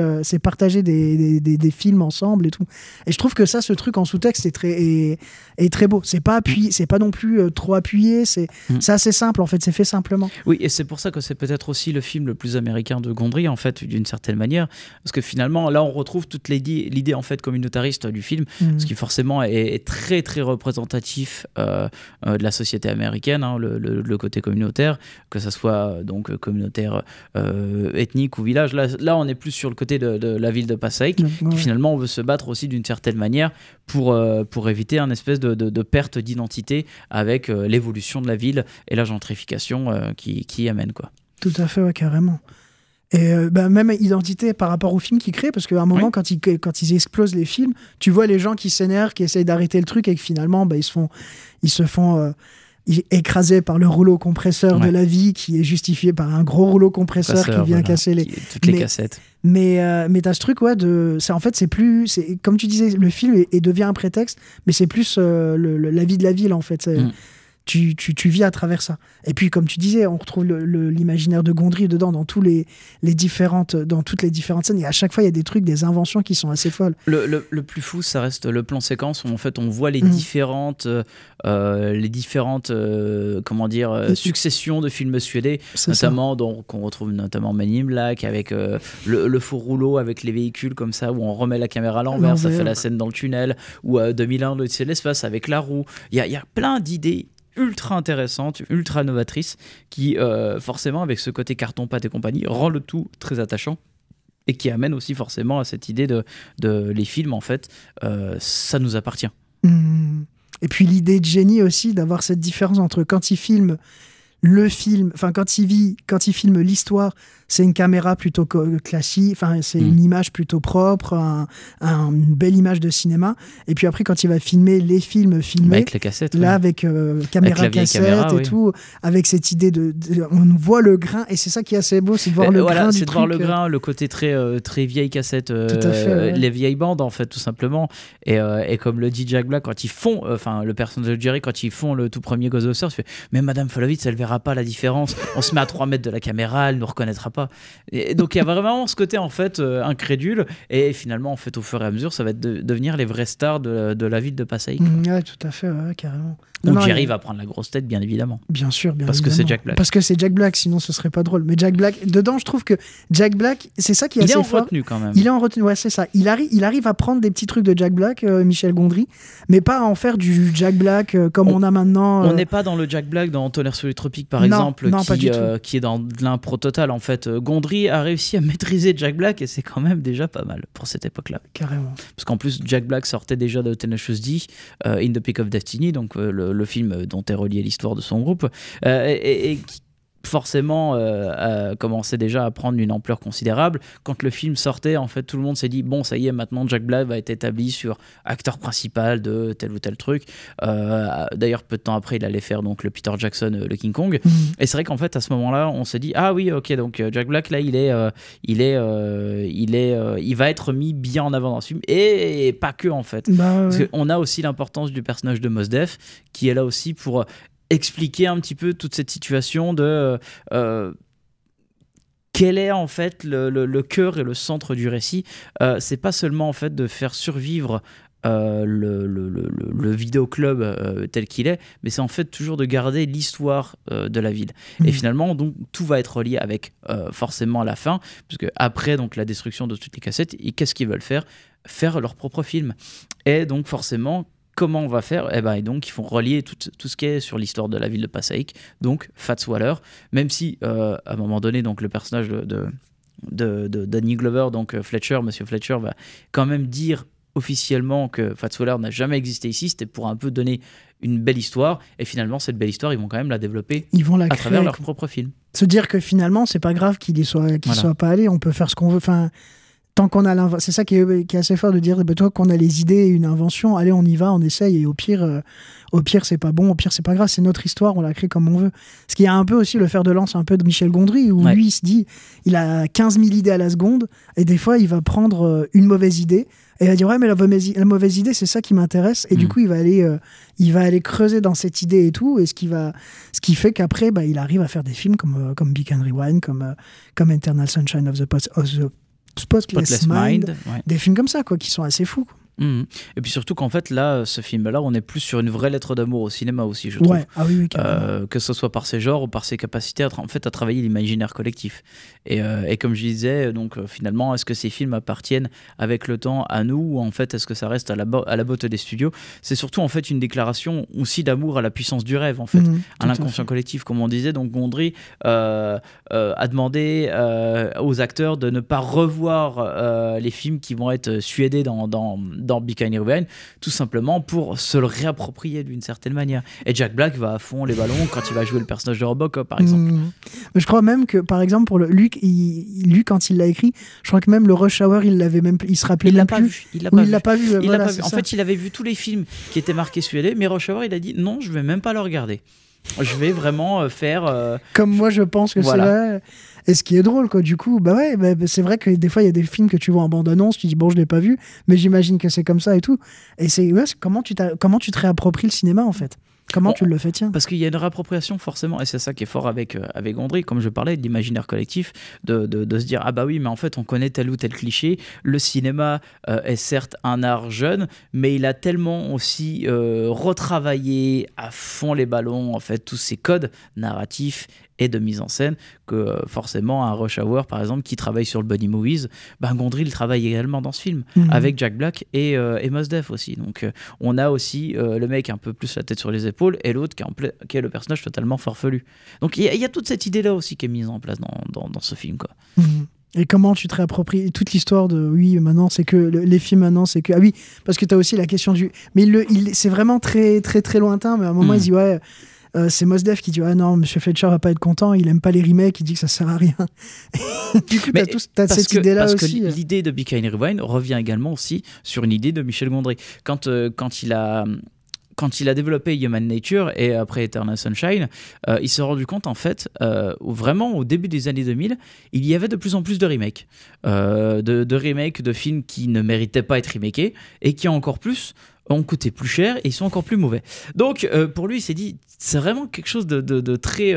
des films ensemble et tout. Et je trouve que ça, ce truc en sous-texte est très beau. C'est pas appuyé, c'est pas non plus trop appuyé. C'est assez simple, en fait. C'est fait simplement. Oui, et c'est pour ça que c'est peut-être aussi le film le plus américain de Gondry, en fait, d'une certaine manière. Parce que finalement, là, on retrouve toute l'idée en fait, communautariste du film, ce qui forcément est très très représentatif de la société américaine, hein, le côté communautaire, que ça soit donc communautaire ethnique ou village. Là, on est plus sur le côté de la ville de Passaic, qui finalement on veut se battre aussi d'une certaine manière pour éviter un espèce de perte d'identité avec l'évolution de la ville et la gentrification qui y amène, quoi. Tout à fait, ouais, carrément. Et même identité par rapport aux films qu'ils créent, parce qu'à un moment, quand ils explosent les films, tu vois les gens qui s'énervent, qui essayent d'arrêter le truc, et que finalement, ils se font écraser par le rouleau compresseur de la vie, qui est justifié par un gros rouleau compresseur qui vient casser toutes les cassettes. Mais t'as ce truc, en fait, comme tu disais, le film devient un prétexte, mais c'est plus la vie de la ville, en fait. Tu vis à travers ça. Et puis, comme tu disais, on retrouve l'imaginaire de Gondry dedans, dans toutes les différentes scènes. Et à chaque fois, il y a des trucs, des inventions qui sont assez folles. Le plus fou, ça reste le plan séquence où en fait on voit les différentes successions de films suédés, notamment qu'on retrouve notamment Men in Black avec le faux rouleau avec les véhicules comme ça, où on remet la caméra à l'envers, ça fait la scène dans le tunnel, ou 2001 l'Odyssée de l'espace avec la roue. Il y a plein d'idées ultra intéressante, ultra novatrice, qui forcément avec ce côté carton-pâte et compagnie rend le tout très attachant et qui amène aussi forcément à cette idée de les films en fait ça nous appartient. Et puis l'idée de génie aussi d'avoir cette différence entre quand il filme le film, enfin quand il filme l'histoire, c'est une caméra plutôt classique, enfin c'est une image plutôt propre, une belle image de cinéma. Et puis après quand il va filmer les films filmés, avec les cassettes, là avec caméra cassette et tout, avec cette idée on voit le grain, et c'est ça qui est assez beau, c'est de voir le grain du truc. Voir le grain, le côté très vieille cassette, les vieilles bandes en fait tout simplement. Et comme le dit Jack Black quand ils font, le personnage de Jerry quand ils font le tout premier Ghostbusters, il fait mais Madame Followitz elle verra pas la différence, on se met à 3 mètres de la caméra, elle ne reconnaîtra pas. Et donc il y a vraiment ce côté en fait incrédule, et finalement en fait au fur et à mesure ça va devenir les vraies stars de la ville de Passaic. Ouais, tout à fait, carrément. Donc Jerry va prendre la grosse tête bien évidemment. Bien sûr, parce que c'est Jack Black. Parce que c'est Jack Black, sinon ce serait pas drôle. Mais Jack Black, dedans je trouve que Jack Black, c'est ça qui est assez fort. Il est en retenue quand même. Il est en retenue, ouais c'est ça. Il arrive à prendre des petits trucs de Jack Black, Michel Gondry, mais pas à en faire du Jack Black comme on a maintenant. On n'est pas dans le Jack Black dans Tonnerre sur les tropiques par exemple, qui est dans l'impro total en fait. Gondry a réussi à maîtriser Jack Black et c'est quand même déjà pas mal pour cette époque-là. Carrément. Parce qu'en plus Jack Black sortait déjà de Tenacious D, In the Peak of Destiny, donc le film dont est relié l'histoire de son groupe, et qui forcément commençait déjà à prendre une ampleur considérable. Quand le film sortait, en fait, tout le monde s'est dit bon, ça y est, maintenant Jack Black va être établi sur acteur principal de tel ou tel truc. D'ailleurs, peu de temps après, il allait faire donc le Peter Jackson, le King Kong. Et c'est vrai qu'en fait, à ce moment-là, on s'est dit ah oui, ok, donc Jack Black là, il va être mis bien en avant dans ce film, et pas que en fait. Parce qu'on a aussi l'importance du personnage de Mos Def qui est là aussi pour expliquer un petit peu toute cette situation de quel est en fait le cœur et le centre du récit. C'est pas seulement en fait de faire survivre le vidéoclub tel qu'il est, mais c'est en fait toujours de garder l'histoire de la ville. Et finalement, donc, tout va être relié avec forcément à la fin, parce que après donc, la destruction de toutes les cassettes, et qu'est-ce qu'ils veulent faire leur propre film. Et donc forcément, comment on va faire ? Et donc, ils font relier tout ce qui est sur l'histoire de la ville de Passaic, donc Fats Waller, même si, à un moment donné, donc, le personnage de Danny Glover, donc Fletcher, Monsieur Fletcher, va quand même dire officiellement que Fats Waller n'a jamais existé ici, c'était pour un peu donner une belle histoire, et finalement cette belle histoire ils vont quand même la développer à travers leur propre film. Se dire que finalement c'est pas grave qu'il soit pas allé, on peut faire ce qu'on veut, enfin tant qu'on a c'est ça qui est assez fort de dire, toi qu'on a les idées et une invention, allez on y va, on essaye, et au pire c'est pas bon, au pire c'est pas grave, c'est notre histoire, on la crée comme on veut. Ce qui est un peu aussi le fer de lance un peu de Michel Gondry, où lui il se dit, il a 15 000 idées à la seconde, et des fois il va prendre une mauvaise idée, et il va dire ouais mais la mauvaise idée c'est ça qui m'intéresse, et du coup il va aller creuser dans cette idée et tout, et ce qui fait qu'après il arrive à faire des films comme Big and Rewind, comme Eternal Sunshine of the Spotless Mind, des films comme ça quoi, qui sont assez fous quoi. Et puis surtout qu'en fait là, ce film-là, on est plus sur une vraie lettre d'amour au cinéma aussi, je trouve. Oui, que ce soit par ses genres ou par ses capacités à travailler l'imaginaire collectif. Et comme je disais, donc finalement, est-ce que ces films appartiennent avec le temps à nous, ou en fait est-ce que ça reste à la botte des studios? C'est surtout en fait une déclaration aussi d'amour à la puissance du rêve, en fait, à l'inconscient collectif, comme on disait. Donc Gondry a demandé aux acteurs de ne pas revoir les films qui vont être suédés dans Big and Rewind, tout simplement pour se le réapproprier d'une certaine manière. Et Jack Black va à fond les ballons quand il va jouer le personnage de Robocop, par exemple. Mais je crois même que, par exemple, pour lui, quand il l'a écrit, je crois que même le Rush Hour, il se rappelait même plus. Il l'a pas vu. En fait, il avait vu tous les films qui étaient marqués suédés, mais Rush Hour, il a dit non, je vais même pas le regarder. Je vais vraiment faire... Comme moi, je pense que c'est vrai. Et ce qui est drôle, quoi, du coup, c'est vrai que des fois, il y a des films que tu vois en bande-annonce, tu dis, bon, je l'ai pas vu, mais j'imagine que c'est comme ça et tout. Et c'est comment tu te réappropries le cinéma, en fait? Comment tu le fais, tiens? Parce qu'il y a une réappropriation forcément, et c'est ça qui est fort avec Gondry, comme je parlais de l'imaginaire collectif, de se dire ah bah oui, mais en fait on connaît tel ou tel cliché, le cinéma est certes un art jeune, mais il a tellement aussi retravaillé à fond les ballons, en fait, tous ces codes narratifs et de mise en scène, que forcément un Rush Hour par exemple qui travaille sur le buddy movies, Gondry il travaille également dans ce film avec Jack Black et Mos Def aussi. Donc on a aussi le mec un peu plus la tête sur les épaules et l'autre qui est le personnage totalement farfelu. Donc il y a toute cette idée là aussi qui est mise en place dans ce film quoi. Et comment tu te réappropries toute l'histoire de maintenant c'est que les films maintenant c'est que parce que tu as aussi la question du mais c'est vraiment très très très lointain, mais à un moment il dit c'est Mos Def qui dit non, Monsieur Fletcher va pas être content, il aime pas les remakes, il dit que ça sert à rien. Du coup t'as cette idée là aussi. Parce que l'idée de Big and Rewind revient également aussi sur une idée de Michel Gondry quand il a développé Human Nature et après Eternal Sunshine, il s'est rendu compte en fait, vraiment au début des années 2000, il y avait de plus en plus de remakes, de films qui ne méritaient pas être remakés et qui encore plus ont coûté plus cher et ils sont encore plus mauvais. Donc pour lui il s'est dit c'est vraiment quelque chose de très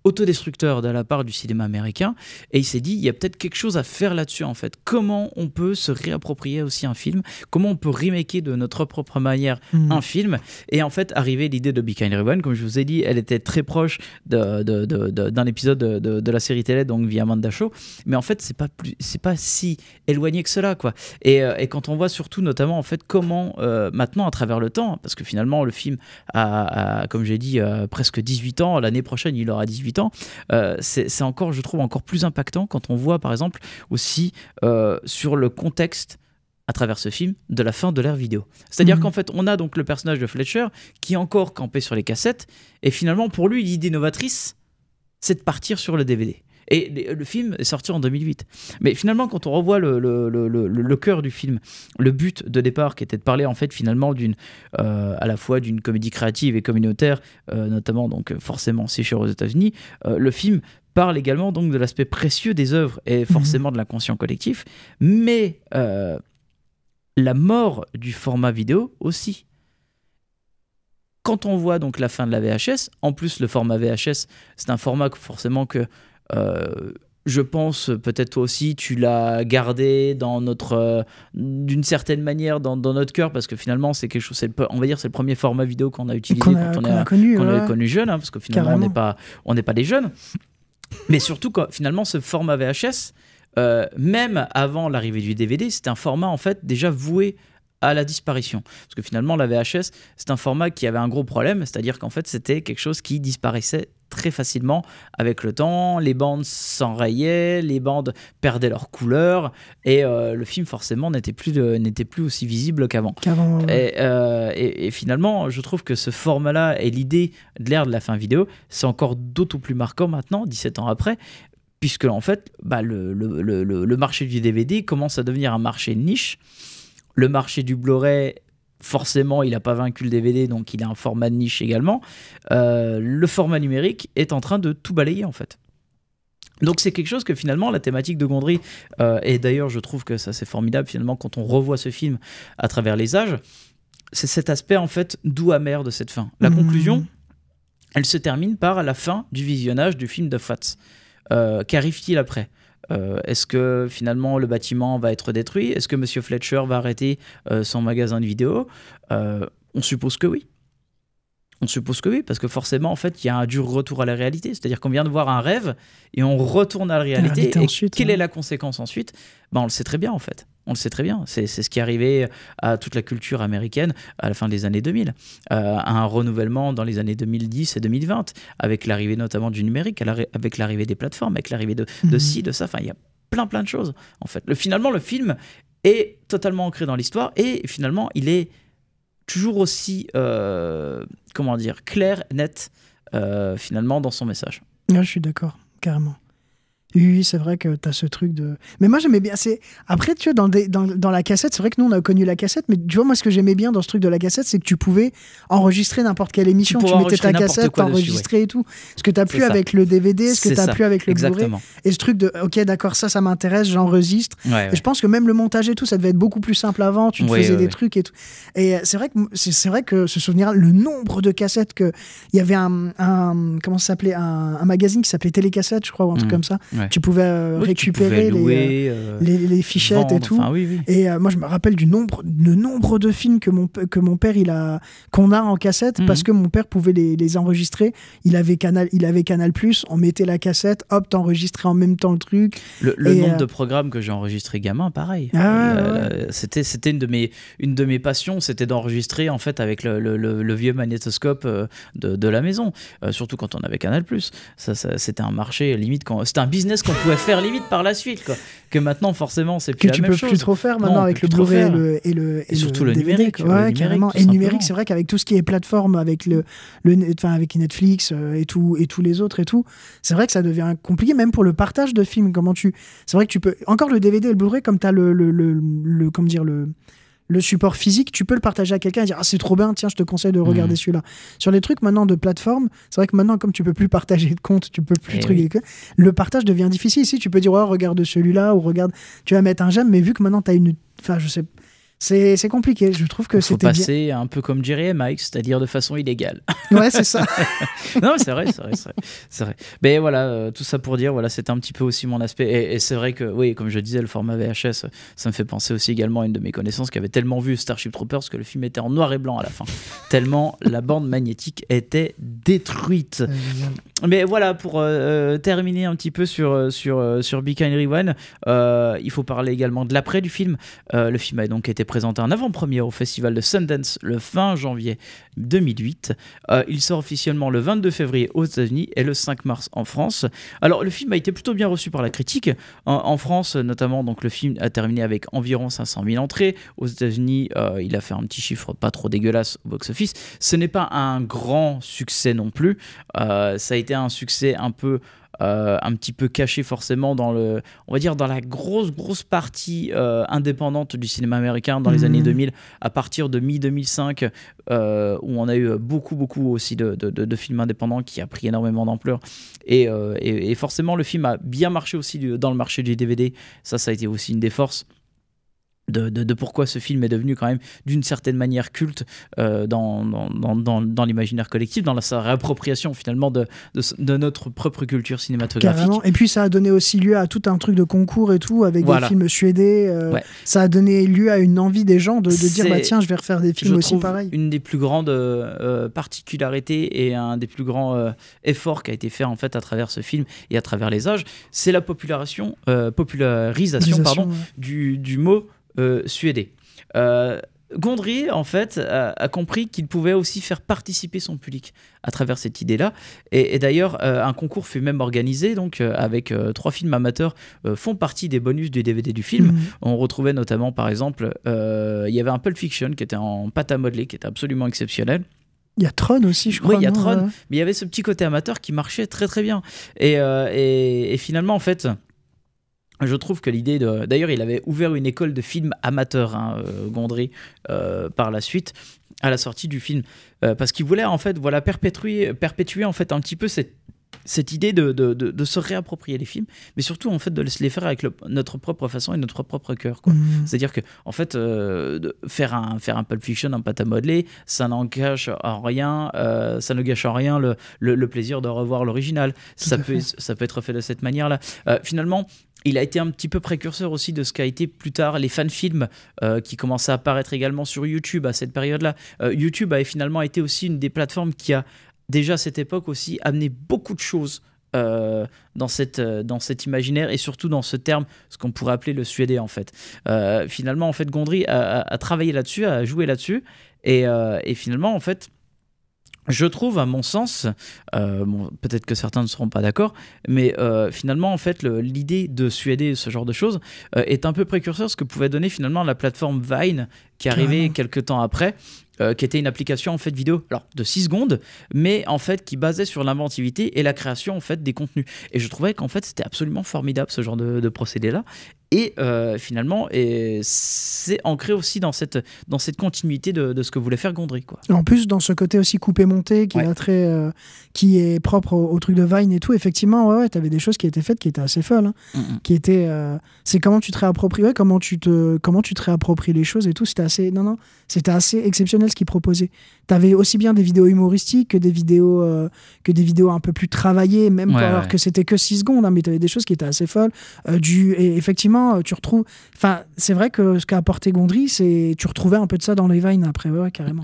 autodestructeur de la part du cinéma américain, et il s'est dit il y a peut-être quelque chose à faire là-dessus en fait. Comment on peut se réapproprier aussi un film, comment on peut remaker de notre propre manière un film, et en fait arriver l'idée de Big and Rewind, comme je vous ai dit, elle était très proche d'un épisode de la série télé, donc via Amanda Shaw, mais en fait c'est pas si éloigné que cela quoi. Et quand on voit surtout notamment en fait comment maintenant à travers le temps, parce que finalement le film a comme j'ai dit presque 18 ans, l'année prochaine il aura 18 ans, c'est encore, je trouve, encore plus impactant quand on voit par exemple aussi sur le contexte à travers ce film de la fin de l'ère vidéo. C'est-à-dire qu'en fait on a donc le personnage de Fletcher qui est encore campé sur les cassettes, et finalement pour lui l'idée novatrice c'est de partir sur le DVD. Et le film est sorti en 2008. Mais finalement, quand on revoit le cœur du film, le but de départ qui était de parler en fait finalement à la fois d'une comédie créative et communautaire, notamment donc forcément si cher aux États-Unis, le film parle également donc de l'aspect précieux des œuvres et forcément de l'inconscient collectif, mais la mort du format vidéo aussi. Quand on voit donc la fin de la VHS, en plus le format VHS, c'est un format forcément que je pense, peut-être toi aussi, tu l'as gardé dans d'une certaine manière dans notre cœur, parce que finalement c'est quelque chose, on va dire c'est le premier format vidéo qu'on a utilisé quand on a connu jeune, parce que finalement on n'est pas des jeunes, mais surtout quand finalement ce format VHS, même avant l'arrivée du DVD, c'était un format en fait déjà voué à la disparition, parce que finalement la VHS c'est un format qui avait un gros problème, c'est-à-dire qu'en fait c'était quelque chose qui disparaissait très facilement avec le temps. Les bandes s'enrayaient, les bandes perdaient leur couleur et le film forcément n'était plus aussi visible qu'avant. Et finalement, je trouve que ce format-là et l'idée de l'ère de la fin vidéo, c'est encore d'autant plus marquant maintenant, 17 ans après, puisque en fait, le marché du DVD commence à devenir un marché de niche. Le marché du Blu-ray, forcément, il n'a pas vaincu le DVD, donc il a un format de niche également. Le format numérique est en train de tout balayer, en fait. Donc c'est quelque chose que finalement, la thématique de Gondry, et d'ailleurs je trouve que ça c'est formidable finalement quand on revoit ce film à travers les âges, c'est cet aspect en fait doux amer de cette fin. La conclusion, elle se termine par la fin du visionnage du film de Fats. Qu'arrive-t-il après ? Est-ce que finalement le bâtiment va être détruit ? Est-ce que Monsieur Fletcher va arrêter son magasin de vidéo ? On suppose que oui. On suppose que oui, parce que forcément, en fait, il y a un dur retour à la réalité. C'est-à-dire qu'on vient de voir un rêve et on retourne à la réalité. Et ensuite, quelle est la conséquence ensuite ? On le sait très bien, en fait. On le sait très bien. C'est ce qui est arrivé à toute la culture américaine à la fin des années 2000. Un renouvellement dans les années 2010 et 2020, avec l'arrivée notamment du numérique, avec l'arrivée des plateformes, avec l'arrivée de ci, de ça. Enfin, il y a plein de choses, en fait. Finalement, le film est totalement ancré dans l'histoire et finalement, il est toujours aussi clair, net finalement dans son message. Ouais, je suis d'accord, carrément. Oui, c'est vrai que t'as ce truc de... Mais moi, j'aimais bien... Après, tu vois, dans la cassette, c'est vrai que nous, on a connu la cassette, mais tu vois, moi, ce que j'aimais bien dans ce truc de la cassette, c'est que tu pouvais enregistrer n'importe quelle émission. Tu mettais ta cassette, t'enregistrais et tout. Ce que t'as plus avec le DVD, ce que t'as plus avec le Blu-ray. Et ce truc de, ok, d'accord, ça m'intéresse, j'enregistre. Et je pense que même le montage et tout, ça devait être beaucoup plus simple avant. Tu te faisais des trucs et tout. Et c'est vrai que ce souvenir, le nombre de cassettes que... Il y avait comment ça s'appelait, un magazine qui s'appelait Télécassette, je crois, ou un truc comme ça. Tu pouvais récupérer les fichettes vendre, et tout. Et moi, je me rappelle le nombre de films que mon père qu'on a en cassette parce que mon père pouvait les enregistrer. Il avait Canal+, on mettait la cassette, hop, t'enregistrais en même temps le truc. Le nombre de programmes que j'ai enregistrés gamin, pareil. C'était une de mes passions, c'était d'enregistrer en fait avec le vieux magnétoscope de la maison, surtout quand on avait Canal+. Ça, c'était un marché limite, c'était un business qu'on pouvait faire limite par la suite, quoi. Que maintenant forcément c'est plus la même chose. Que tu peux plus trop faire maintenant avec le Blu-ray et surtout le DVD, numérique. Ouais, carrément. Et le numérique, c'est vrai qu'avec tout ce qui est plateforme, avec avec Netflix et tous les autres et tout, c'est vrai que ça devient compliqué même pour le partage de films. C'est vrai que tu peux encore le DVD et le Blu-ray, comme t'as le support physique, tu peux le partager à quelqu'un et dire « Ah, c'est trop bien, tiens, je te conseille de regarder celui-là. » Sur les trucs maintenant de plateforme, c'est vrai que maintenant, comme tu peux plus partager de compte, tu peux plus le partage devient difficile. Ici, tu peux dire « Oh, regarde celui-là » ou « Regarde, tu vas mettre un j'aime », mais vu que maintenant, tu as une... Enfin, je sais... C'est compliqué, je trouve que c'était bien. Faut passer un peu comme Jerry et Mike, c'est-à-dire de façon illégale. Ouais, c'est ça. Non, c'est vrai. Mais voilà, tout ça pour dire, voilà, c'était un petit peu aussi mon aspect. Et c'est vrai que, oui, comme je disais, le format VHS, ça me fait penser aussi également à une de mes connaissances qui avait tellement vu Starship Troopers que le film était en noir et blanc à la fin. Tellement la bande magnétique était détruite. Mais voilà, pour terminer un petit peu sur Be Kind Rewind, il faut parler également de l'après du film. Le film a donc été présenté en avant-première au festival de Sundance le 20 janvier 2008. Il sort officiellement le 22 février aux États-Unis et le 5 mars en France. Alors le film a été plutôt bien reçu par la critique. En France notamment, donc le film a terminé avec environ 500 000 entrées. Aux États-Unis, il a fait un petit chiffre pas trop dégueulasse au box-office. Ce n'est pas un grand succès non plus. Ça a été un succès un petit peu caché forcément dans la grosse partie indépendante du cinéma américain dans les années 2000, à partir de mi-2005, où on a eu beaucoup aussi de films indépendants qui a pris énormément d'ampleur. Et forcément, le film a bien marché aussi dans le marché du DVD. Ça a été aussi une des forces de pourquoi ce film est devenu quand même d'une certaine manière culte dans l'imaginaire collectif, dans sa réappropriation finalement de notre propre culture cinématographique. Carrément. Et puis ça a donné aussi lieu à tout un truc de concours et tout, avec des films suédés. Ça a donné lieu à une envie des gens de dire bah tiens, je vais refaire des films aussi pareils. Une des plus grandes particularités et un des plus grands efforts qui a été fait en fait à travers ce film et à travers les âges, c'est la popularisation du mot suédé. Gondry, en fait, a compris qu'il pouvait aussi faire participer son public à travers cette idée-là. Et d'ailleurs, un concours fut même organisé, donc avec 3 films amateurs font partie des bonus du DVD du film. On retrouvait notamment, par exemple, il y avait un Pulp Fiction qui était en pâte à modeler, qui était absolument exceptionnel. Il y a Tron aussi, je crois. Oui, il y a Tron, mais il y avait ce petit côté amateur qui marchait très très bien. Et finalement, en fait, je trouve que l'idée de... D'ailleurs, il avait ouvert une école de films amateurs, Gondry, par la suite, à la sortie du film, parce qu'il voulait en fait, voilà, perpétuer en fait un petit peu cette idée de se réapproprier les films, mais surtout en fait de les faire avec notre propre façon et notre propre cœur, quoi. C'est-à-dire que en fait faire un Pulp Fiction, un pâte à modeler, ça ne gâche en rien le plaisir de revoir l'original. Ça peut être fait de cette manière-là. Finalement, il a été un petit peu précurseur aussi de ce qu'a été plus tard les fan-films qui commençaient à apparaître également sur YouTube à cette période-là. YouTube a finalement été aussi une des plateformes qui a déjà à cette époque aussi amené beaucoup de choses dans cet imaginaire et surtout dans ce terme, ce qu'on pourrait appeler le suédé en fait. Finalement, en fait, Gondry a travaillé là-dessus, a joué là-dessus et finalement, en fait, je trouve, à mon sens, peut-être que certains ne seront pas d'accord, mais finalement, en fait, l'idée de suéder ce genre de choses est un peu précurseur de ce que pouvait donner finalement la plateforme Vine, qui arrivait quelques temps après, qui était une application en fait vidéo, alors de 6 secondes, mais en fait qui basait sur l'inventivité et la création en fait des contenus. Et je trouvais qu'en fait c'était absolument formidable ce genre de procédé-là. Et finalement, c'est ancré aussi dans cette continuité de ce que voulait faire Gondry, quoi. En plus, dans ce côté aussi coupé-monté qui est propre au truc de Vine et tout, effectivement, ouais, t'avais des choses qui étaient faites qui étaient assez folles. Qui étaient, c'est comment tu te réappropries, comment tu te réappropries les choses et tout. C'était assez exceptionnel ce qu'ils proposaient. T'avais aussi bien des vidéos humoristiques que des vidéos un peu plus travaillées, même alors que c'était que 6 secondes, hein, mais t'avais des choses qui étaient assez folles. Et effectivement, tu retrouves... Enfin, c'est vrai que ce qu'a apporté Gondry, c'est... Tu retrouvais un peu de ça dans les Vines après, carrément.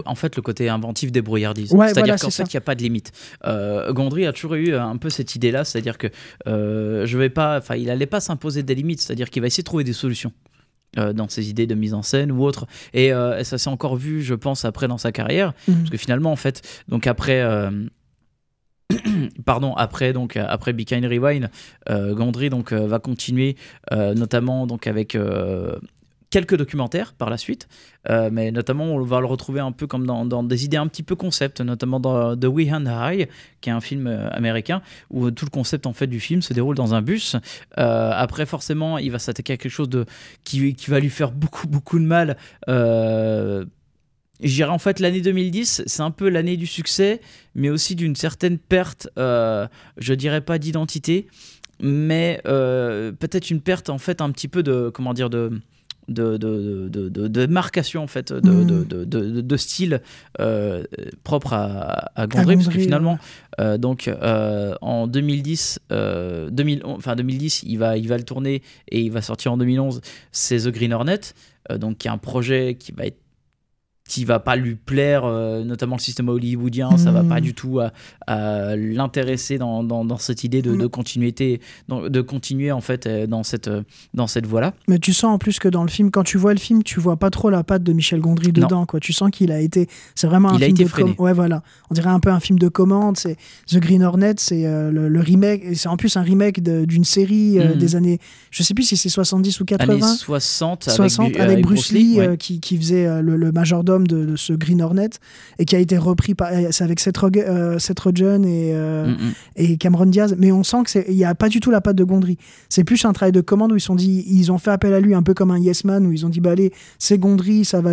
En fait, le côté inventif, débrouillardise. C'est-à-dire qu'en fait, il n'y a pas de limite. Gondry a toujours eu un peu cette idée-là, c'est-à-dire que il n'allait pas s'imposer des limites, c'est-à-dire qu'il va essayer de trouver des solutions dans ses idées de mise en scène ou autre. Et ça s'est encore vu, je pense, après dans sa carrière, parce que finalement, en fait, donc après... après Be Kind Rewind, Gondry va continuer notamment donc avec quelques documentaires par la suite, mais notamment on va le retrouver un peu comme dans des idées un petit peu concept, notamment dans The We Hand High, qui est un film américain où tout le concept en fait du film se déroule dans un bus. Après forcément il va s'attaquer à quelque chose qui va lui faire beaucoup de mal. Je dirais en fait l'année 2010, c'est un peu l'année du succès, mais aussi d'une certaine perte, je dirais pas d'identité, mais peut-être une perte en fait un petit peu de marcation en fait, de style propre à Gondry, parce que finalement en 2010, 2010 il va le tourner et il va sortir en 2011, c'est The Green Hornet, donc qui est un projet qui va pas lui plaire, notamment le système hollywoodien, ça va pas du tout à l'intéresser dans cette idée de continuité, de continuer en fait dans cette voie-là. Mais tu sens en plus que dans le film, quand tu vois le film, tu vois pas trop la patte de Michel Gondry dedans, quoi. Tu sens qu'il a été, c'est vraiment un film ouais, voilà. On dirait un peu un film de commande. C'est The Green Hornet, c'est le remake, c'est en plus un remake d'une série des années, je sais plus si c'est 70 ou 80. Années 60 avec Bruce Lee, qui faisait le majordome de ce Green Hornet et qui a été repris c'est avec Seth Rogen et Cameron Diaz, mais on sent qu'il n'y a pas du tout la patte de Gondry. C'est plus un travail de commande où ils ont fait appel à lui un peu comme un Yes Man, où ils ont dit allez, c'est Gondry, ça va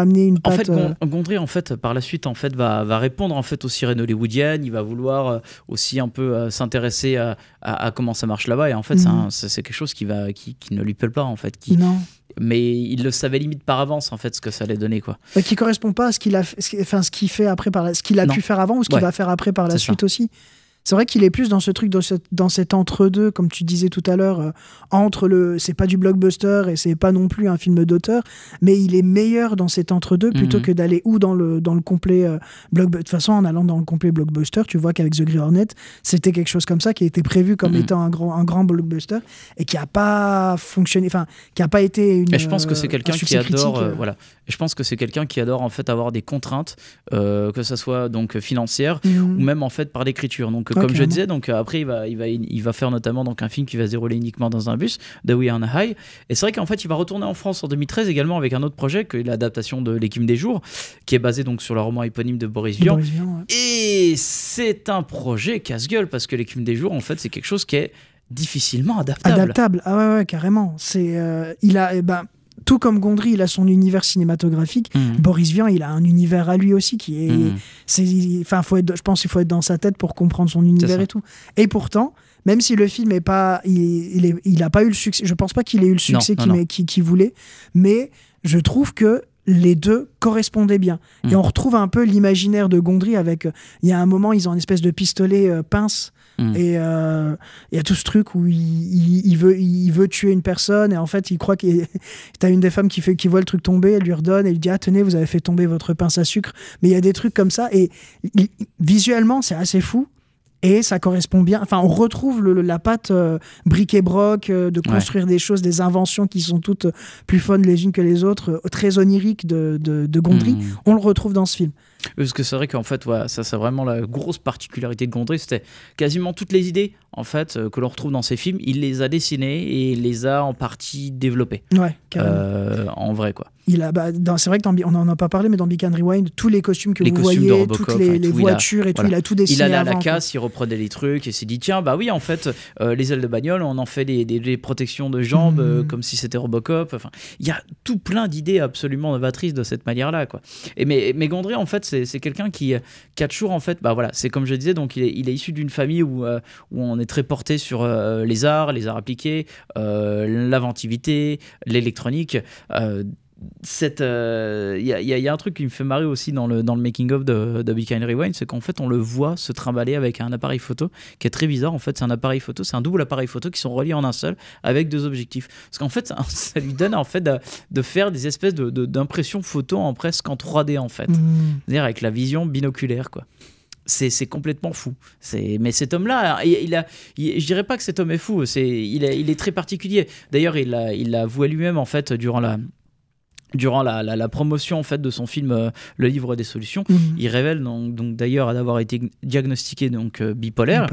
amener une patte. En fait, Gondry en fait par la suite en fait va répondre en fait aux sirènes hollywoodiennes, il va vouloir aussi un peu s'intéresser à comment ça marche là-bas, et en fait c'est quelque chose qui ne lui plaît pas en fait, non. Mais il le savait limite par avance en fait ce que ça allait donner, quoi. Qui correspond pas à ce qu'il a fait après ce qu'il a pu faire avant ou ce qu'il va faire après par la suite aussi. C'est vrai qu'il est plus dans ce truc, dans cet entre-deux, comme tu disais tout à l'heure, c'est pas du blockbuster et c'est pas non plus un film d'auteur, mais il est meilleur dans cet entre-deux plutôt que d'aller dans le complet blockbuster. De toute façon, en allant dans le complet blockbuster, tu vois qu'avec The Grey Hornet, c'était quelque chose comme ça qui a été prévu comme étant un grand blockbuster et qui a pas fonctionné, enfin, qui a pas été une. Et je pense que c'est quelqu'un qui adore, voilà. Et je pense que c'est quelqu'un qui adore en fait avoir des contraintes, que ça soit donc financières ou même en fait par l'écriture. Donc comme je disais, donc après il va faire notamment donc un film qui va se dérouler uniquement dans un bus, The We Are High. Et c'est vrai qu'en fait il va retourner en France en 2013 également avec un autre projet, que l'adaptation de L'équipe des jours, qui est basé donc sur le roman éponyme de Boris Vian. Et c'est un projet casse-gueule parce que L'équipe des jours en fait c'est quelque chose qui est difficilement adaptable. Ah ouais, carrément. C'est tout comme Gondry, il a son univers cinématographique. Boris Vian, il a un univers à lui aussi qui est. Je pense qu'il faut être dans sa tête pour comprendre son univers et tout. Et pourtant, même si le film est pas, il a pas eu le succès. Je pense pas qu'il ait eu le succès qu'il voulait, mais je trouve que les deux correspondaient bien. Et on retrouve un peu l'imaginaire de Gondry avec. Il y a un moment, ils ont une espèce de pistolet pince. Et il y a tout ce truc où il veut tuer une personne et en fait il croit qu'il t'as une des femmes qui voit le truc tomber, elle lui redonne et lui dit tenez, vous avez fait tomber votre pince à sucre. Mais il y a des trucs comme ça et visuellement c'est assez fou. Et ça correspond bien. Enfin, on retrouve la patte bric-et-broc, de construire des choses, des inventions qui sont toutes plus fun les unes que les autres, très oniriques de Gondry. On le retrouve dans ce film. Parce que c'est vrai qu'en fait, ça c'est vraiment la grosse particularité de Gondry, c'était quasiment toutes les idées en fait que l'on retrouve dans ses films, il les a dessinées et les a en partie développées. Ouais, carrément. En vrai quoi. C'est vrai qu'on n'en a pas parlé, mais dans Beacon Rewind, tous les costumes que vous voyez, Robocop, toutes les voitures il a tout dessiné. Il allait à la avant, casse, il reprenait les trucs et s'est dit tiens, bah oui, en fait, les ailes de bagnole, on en fait des protections de jambes comme si c'était Robocop. Enfin, il y a tout plein d'idées absolument novatrices de cette manière-là, quoi. Mais Gondry, en fait, c'est quelqu'un qui a toujours, en fait, c'est comme je disais, donc il est issu d'une famille où on est très porté sur les arts appliqués, l'inventivité, l'électronique. Il y a un truc qui me fait marrer aussi dans le making of de Beacon Rewind, c'est qu'en fait on le voit se trimballer avec un appareil photo qui est très bizarre. En fait c'est un appareil photo, c'est un double appareil photo qui sont reliés en un seul avec deux objectifs, parce qu'en fait ça lui donne en fait de faire des espèces d'impressions photo presque en 3D en fait, c'est-à-dire avec la vision binoculaire quoi. C'est complètement fou. Mais cet homme-là, je dirais pas que cet homme est fou, il est très particulier. D'ailleurs, il l'a avoué lui-même en fait durant la promotion en fait de son film Le Livre des Solutions. Il révèle donc d'ailleurs d'avoir été diagnostiqué donc bipolaire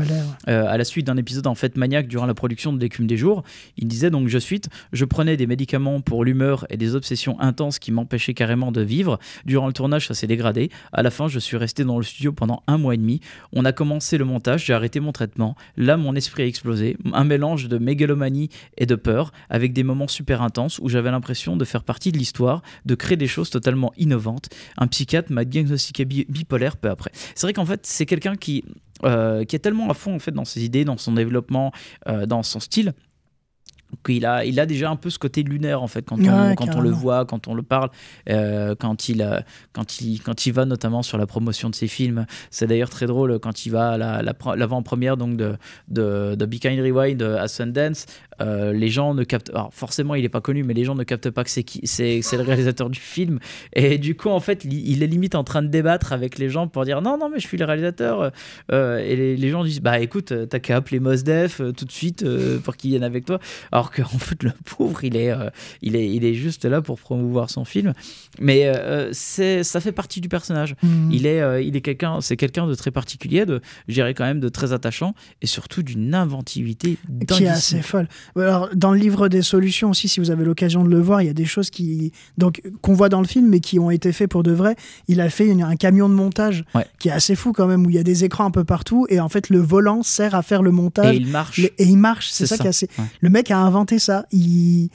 à la suite d'un épisode en fait maniaque durant la production de L'écume des jours. Il disait donc je prenais des médicaments pour l'humeur et des obsessions intenses qui m'empêchaient carrément de vivre. Durant le tournage ça s'est dégradé. À la fin je suis resté dans le studio pendant 1 mois et demi. On a commencé le montage, j'ai arrêté mon traitement. Là mon esprit a explosé, un mélange de mégalomanie et de peur avec des moments super intenses où j'avais l'impression de faire partie de l'histoire, de créer des choses totalement innovantes. Un psychiatre m'a diagnostiqué bipolaire peu après. C'est vrai qu'en fait, c'est quelqu'un qui est tellement à fond en fait dans ses idées, dans son développement, dans son style, qu'il a déjà un peu ce côté lunaire en fait quand on le voit, quand on le parle, quand il va notamment sur la promotion de ses films. C'est d'ailleurs très drôle quand il va à l'avant-première donc de Beacon Rewind à Sundance. Les gens ne captent, alors forcément il est pas connu, mais les gens ne captent pas que c'est le réalisateur du film, et du coup en fait il est limite en train de débattre avec les gens pour dire non mais je suis le réalisateur, et les gens disent écoute, t'as qu'à appeler Mos Def tout de suite pour qu'il vienne avec toi, alors qu'en fait le pauvre il est juste là pour promouvoir son film, mais ça fait partie du personnage. Il est quelqu'un de très particulier, je dirais quand même de très attachant, et surtout d'une inventivité qui est assez folle. Alors, dans le livre des solutions aussi, si vous avez l'occasion de le voir, il y a des choses qu'on voit dans le film mais qui ont été faites pour de vrai. Il a fait un camion de montage qui est assez fou quand même, où il y a des écrans un peu partout et en fait le volant sert à faire le montage et il marche. C'est ça qui est assez... Le mec a inventé ça. Il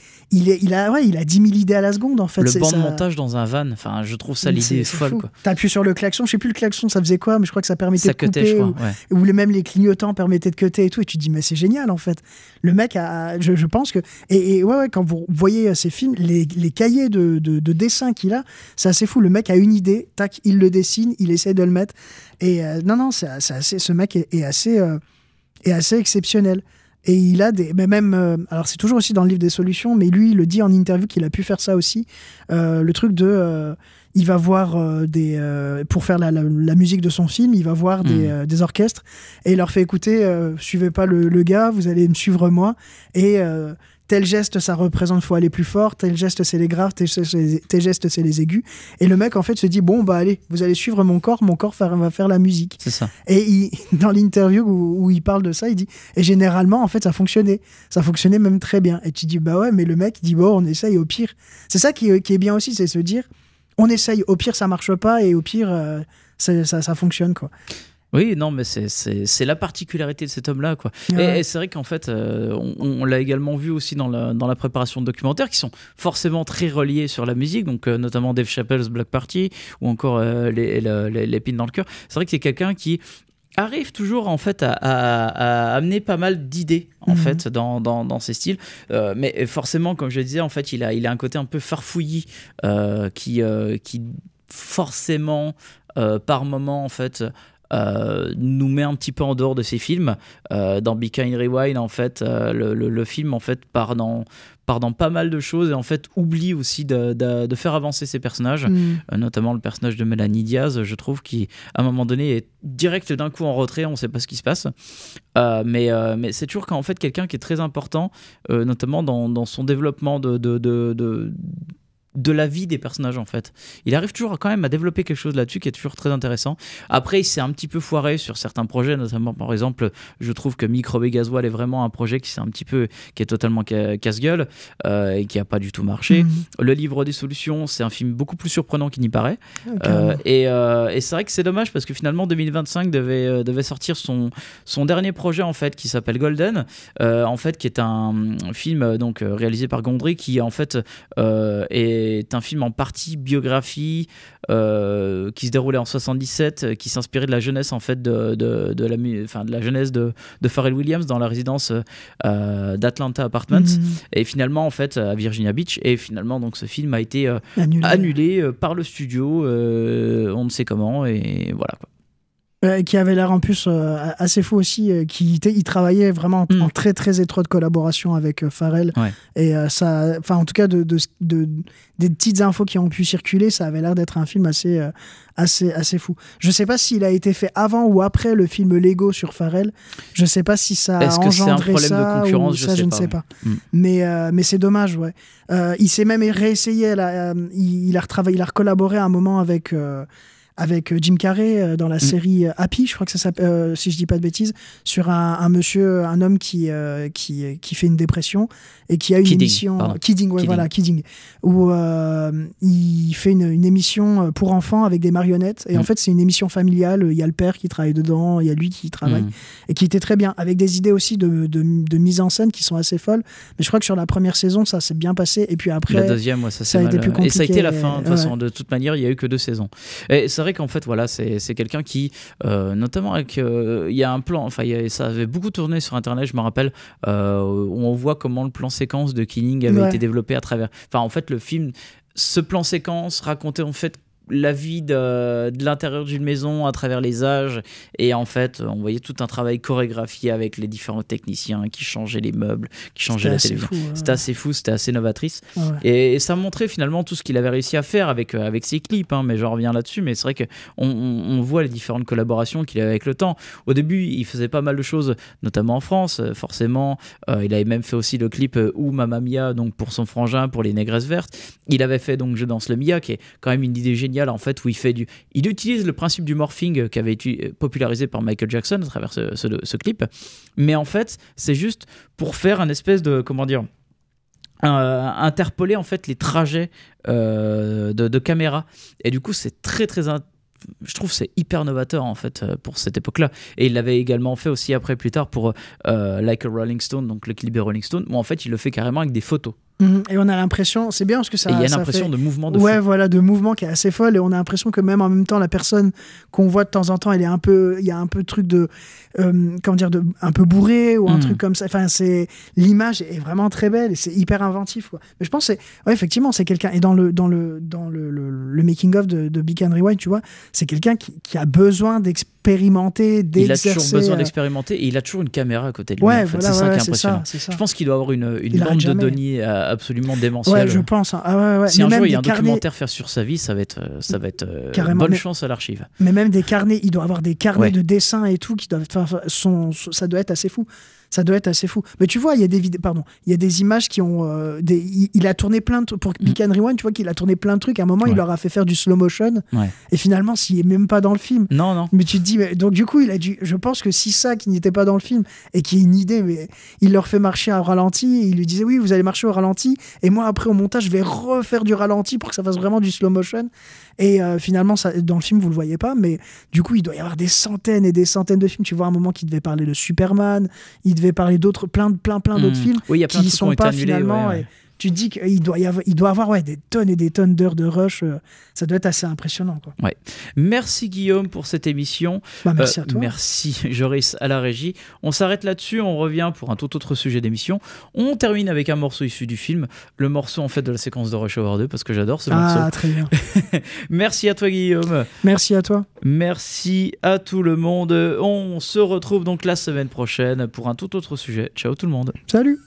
a 10 000 idées à la seconde en fait. Le banc de montage dans un van, enfin, je trouve ça l'idée folle quoi. T'appuies sur le klaxon, je sais plus le klaxon ça faisait quoi, mais je crois que ça permettait de couper, ou même les clignotants permettaient de cutter et tout, et tu te dis mais c'est génial en fait. Le mec a je pense que et ouais, quand vous voyez ces films, les cahiers de dessin qu'il a, c'est assez fou. Le mec a une idée, tac, il le dessine, il essaie de le mettre. Et non, c'est assez, ce mec est assez exceptionnel. Et il a des. Mais même. Alors, c'est toujours aussi dans le livre des solutions, mais lui, il le dit en interview qu'il a pu faire ça aussi. Le truc de. Il va voir pour faire la musique de son film, il va voir des orchestres et il leur fait écouter, suivez pas le gars, vous allez me suivre moi. Et tel geste, ça représente, faut aller plus fort, tel geste, c'est les graves, tel geste, c'est les aigus. Et le mec, en fait, se dit, bon, bah allez, vous allez suivre mon corps va faire la musique. C'est ça. Et dans l'interview où il parle de ça, il dit, et généralement, en fait, ça fonctionnait même très bien. Et tu dis, bah ouais, mais le mec, il dit, bon, on essaye, au pire. C'est ça qui est bien aussi, c'est se dire, on essaye, au pire, ça marche pas, et au pire, ça fonctionne, quoi. Oui, non, mais c'est la particularité de cet homme-là, quoi. Ouais. Et c'est vrai qu'en fait, on l'a également vu aussi dans la préparation de documentaires qui sont forcément très reliés sur la musique, donc notamment Dave Chappelle's Bloc Party ou encore les Pins dans le cœur. C'est vrai que c'est quelqu'un qui arrive toujours en fait à amener pas mal d'idées en fait dans ses styles, mais forcément, comme je le disais, en fait, il a un côté un peu farfouillis qui forcément par moment en fait nous met un petit peu en dehors de ses films. Dans Be Kind Rewind, en fait, le film en fait part dans pas mal de choses et en fait oublie aussi de faire avancer ses personnages, notamment le personnage de Mélanie Diaz, je trouve, qui à un moment donné est direct d'un coup en retrait, on ne sait pas ce qui se passe, mais c'est toujours en fait quelqu'un qui est très important, notamment dans son développement de la vie des personnages en fait. Il arrive toujours quand même à développer quelque chose là-dessus qui est toujours très intéressant. Après, il s'est un petit peu foiré sur certains projets, notamment par exemple, je trouve que Microbe et Gasoil est vraiment un projet qui est totalement casse-gueule et qui a pas du tout marché. Le livre des solutions, c'est un film beaucoup plus surprenant qu'il n'y paraît. Et c'est vrai que c'est dommage parce que finalement 2025 devait sortir son dernier projet en fait qui s'appelle Golden, en fait qui est un film donc réalisé par Gondry qui en fait est un film en partie biographie qui se déroulait en 77, qui s'inspirait de la jeunesse en fait de la jeunesse de Pharrell Williams dans la résidence d'Atlanta Apartments et finalement en fait à Virginia Beach, et finalement donc ce film a été annulé par le studio, on ne sait comment, et voilà quoi. Qui avait l'air en plus assez fou aussi, il travaillait vraiment en très très étroite collaboration avec Pharrell, et ça, enfin en tout cas des petites infos qui ont pu circuler, ça avait l'air d'être un film assez fou. Je sais pas s'il a été fait avant ou après le film Lego sur Pharrell, je sais pas si ça a engendré ça, de concurrence, je ne sais pas. Mais c'est dommage, ouais. Il s'est même réessayé, il a recollaboré à un moment avec Jim Carrey dans la série Happy, je crois que ça s'appelle, si je dis pas de bêtises, sur un homme qui fait une dépression et qui a une émission Kidding, où il fait une émission pour enfants avec des marionnettes, et en fait c'est une émission familiale, il y a le père qui travaille dedans, il y a lui qui travaille, et qui était très bien, avec des idées aussi de mise en scène qui sont assez folles, mais je crois que sur la première saison ça s'est bien passé, et puis après la deuxième, ça a été plus compliqué, et ça a été la fin de toute façon. De toute manière il y a eu que 2 saisons, et c'est vrai qu'en fait voilà, c'est quelqu'un qui notamment avec il y a un plan, enfin ça avait beaucoup tourné sur internet, je me rappelle, où on voit comment le plan séquence de Killing avait été développé à travers, enfin en fait le film, ce plan séquence racontait en fait la vie de l'intérieur d'une maison à travers les âges, et en fait on voyait tout un travail chorégraphié avec les différents techniciens qui changeaient les meubles, qui changeaient la télévision. C'était assez fou, c'était assez novatrice, et ça montrait finalement tout ce qu'il avait réussi à faire avec ses clips, mais j'en reviens là-dessus, mais c'est vrai qu'on voit les différentes collaborations qu'il avait avec le temps. Au début il faisait pas mal de choses, notamment en France, forcément. Il avait même fait aussi le clip Ou Mamma Mia, donc pour son frangin, pour les Négresses Vertes. Il avait fait donc Je danse le Mia, qui est quand même une idée géniale en fait, où il utilise le principe du morphing qui avait été popularisé par Michael Jackson à travers ce clip, mais en fait c'est juste pour faire un espèce de, comment dire, interpoler en fait les trajets de caméra, et du coup c'est très très je trouve c'est hyper novateur en fait pour cette époque-là. Et il l'avait également fait aussi après plus tard pour Like a Rolling Stone, donc le clip de Rolling Stone, où en fait il le fait carrément avec des photos. Et on a l'impression, c'est bien parce que ça. Et il y a une ça impression fait... de mouvement de ouais, fou. voilà, de mouvement qui est assez folle. Et on a l'impression que même en même temps, la personne qu'on voit de temps en temps, elle est un peu, il y a un peu de truc de, comment dire, un peu bourré ou un truc comme ça. Enfin, l'image est vraiment très belle et c'est hyper inventif, quoi. Mais je pense, effectivement, c'est quelqu'un. Et dans le making of de Beacon and Rewind, tu vois, c'est quelqu'un qui a besoin d'expérimenter, d'exercer. Il a toujours besoin d'expérimenter et il a toujours une caméra à côté de lui. Ouais, en fait. voilà, c'est ça qui est impressionnant. Ça. Je pense qu'il doit avoir une bande de données absolument démentielle. Ouais, je pense. Hein. Ah, ouais. Si mais un jour il y a un carnets... documentaire faire sur sa vie, ça va être bonne chance à l'archive. Mais même des carnets, il doit avoir des carnets de dessins et tout qui doivent. Ça doit être assez fou. Ça doit être assez fou. Mais tu vois, il y a des vidéos, il y a des images qui ont il a tourné plein de trucs pour Beacon Rewind, tu vois qu'il a tourné plein de trucs. À un moment, il leur a fait faire du slow motion. Ouais. Et finalement, s'il est même pas dans le film. Non. Mais tu te dis, donc du coup, je pense que si ça qui n'était pas dans le film et qui est une idée, mais il leur fait marcher à ralenti. Et il lui disait oui, vous allez marcher au ralenti. Et moi après au montage, je vais refaire du ralenti pour que ça fasse vraiment du slow motion. Et finalement, dans le film, vous le voyez pas, mais du coup, il doit y avoir des centaines et des centaines de films. Tu vois, à un moment, qu'il devait parler de Superman, il devait parler d'autres, plein d'autres films qui ne sont pas annulés, finalement. Ouais. Tu te dis qu'il doit avoir des tonnes et des tonnes d'heures de rush. Ça doit être assez impressionnant, quoi. Ouais. Merci Guillaume pour cette émission. Merci à toi. Merci Joris à la régie. On s'arrête là-dessus, on revient pour un tout autre sujet d'émission. On termine avec un morceau issu du film, le morceau en fait de la séquence de Rush Hour 2 parce que j'adore ce morceau. Ah, très bien. Merci à toi Guillaume. Merci à toi. Merci à tout le monde. On se retrouve donc la semaine prochaine pour un tout autre sujet. Ciao tout le monde. Salut.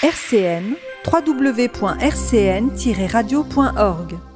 RCN, www.rcn-radio.org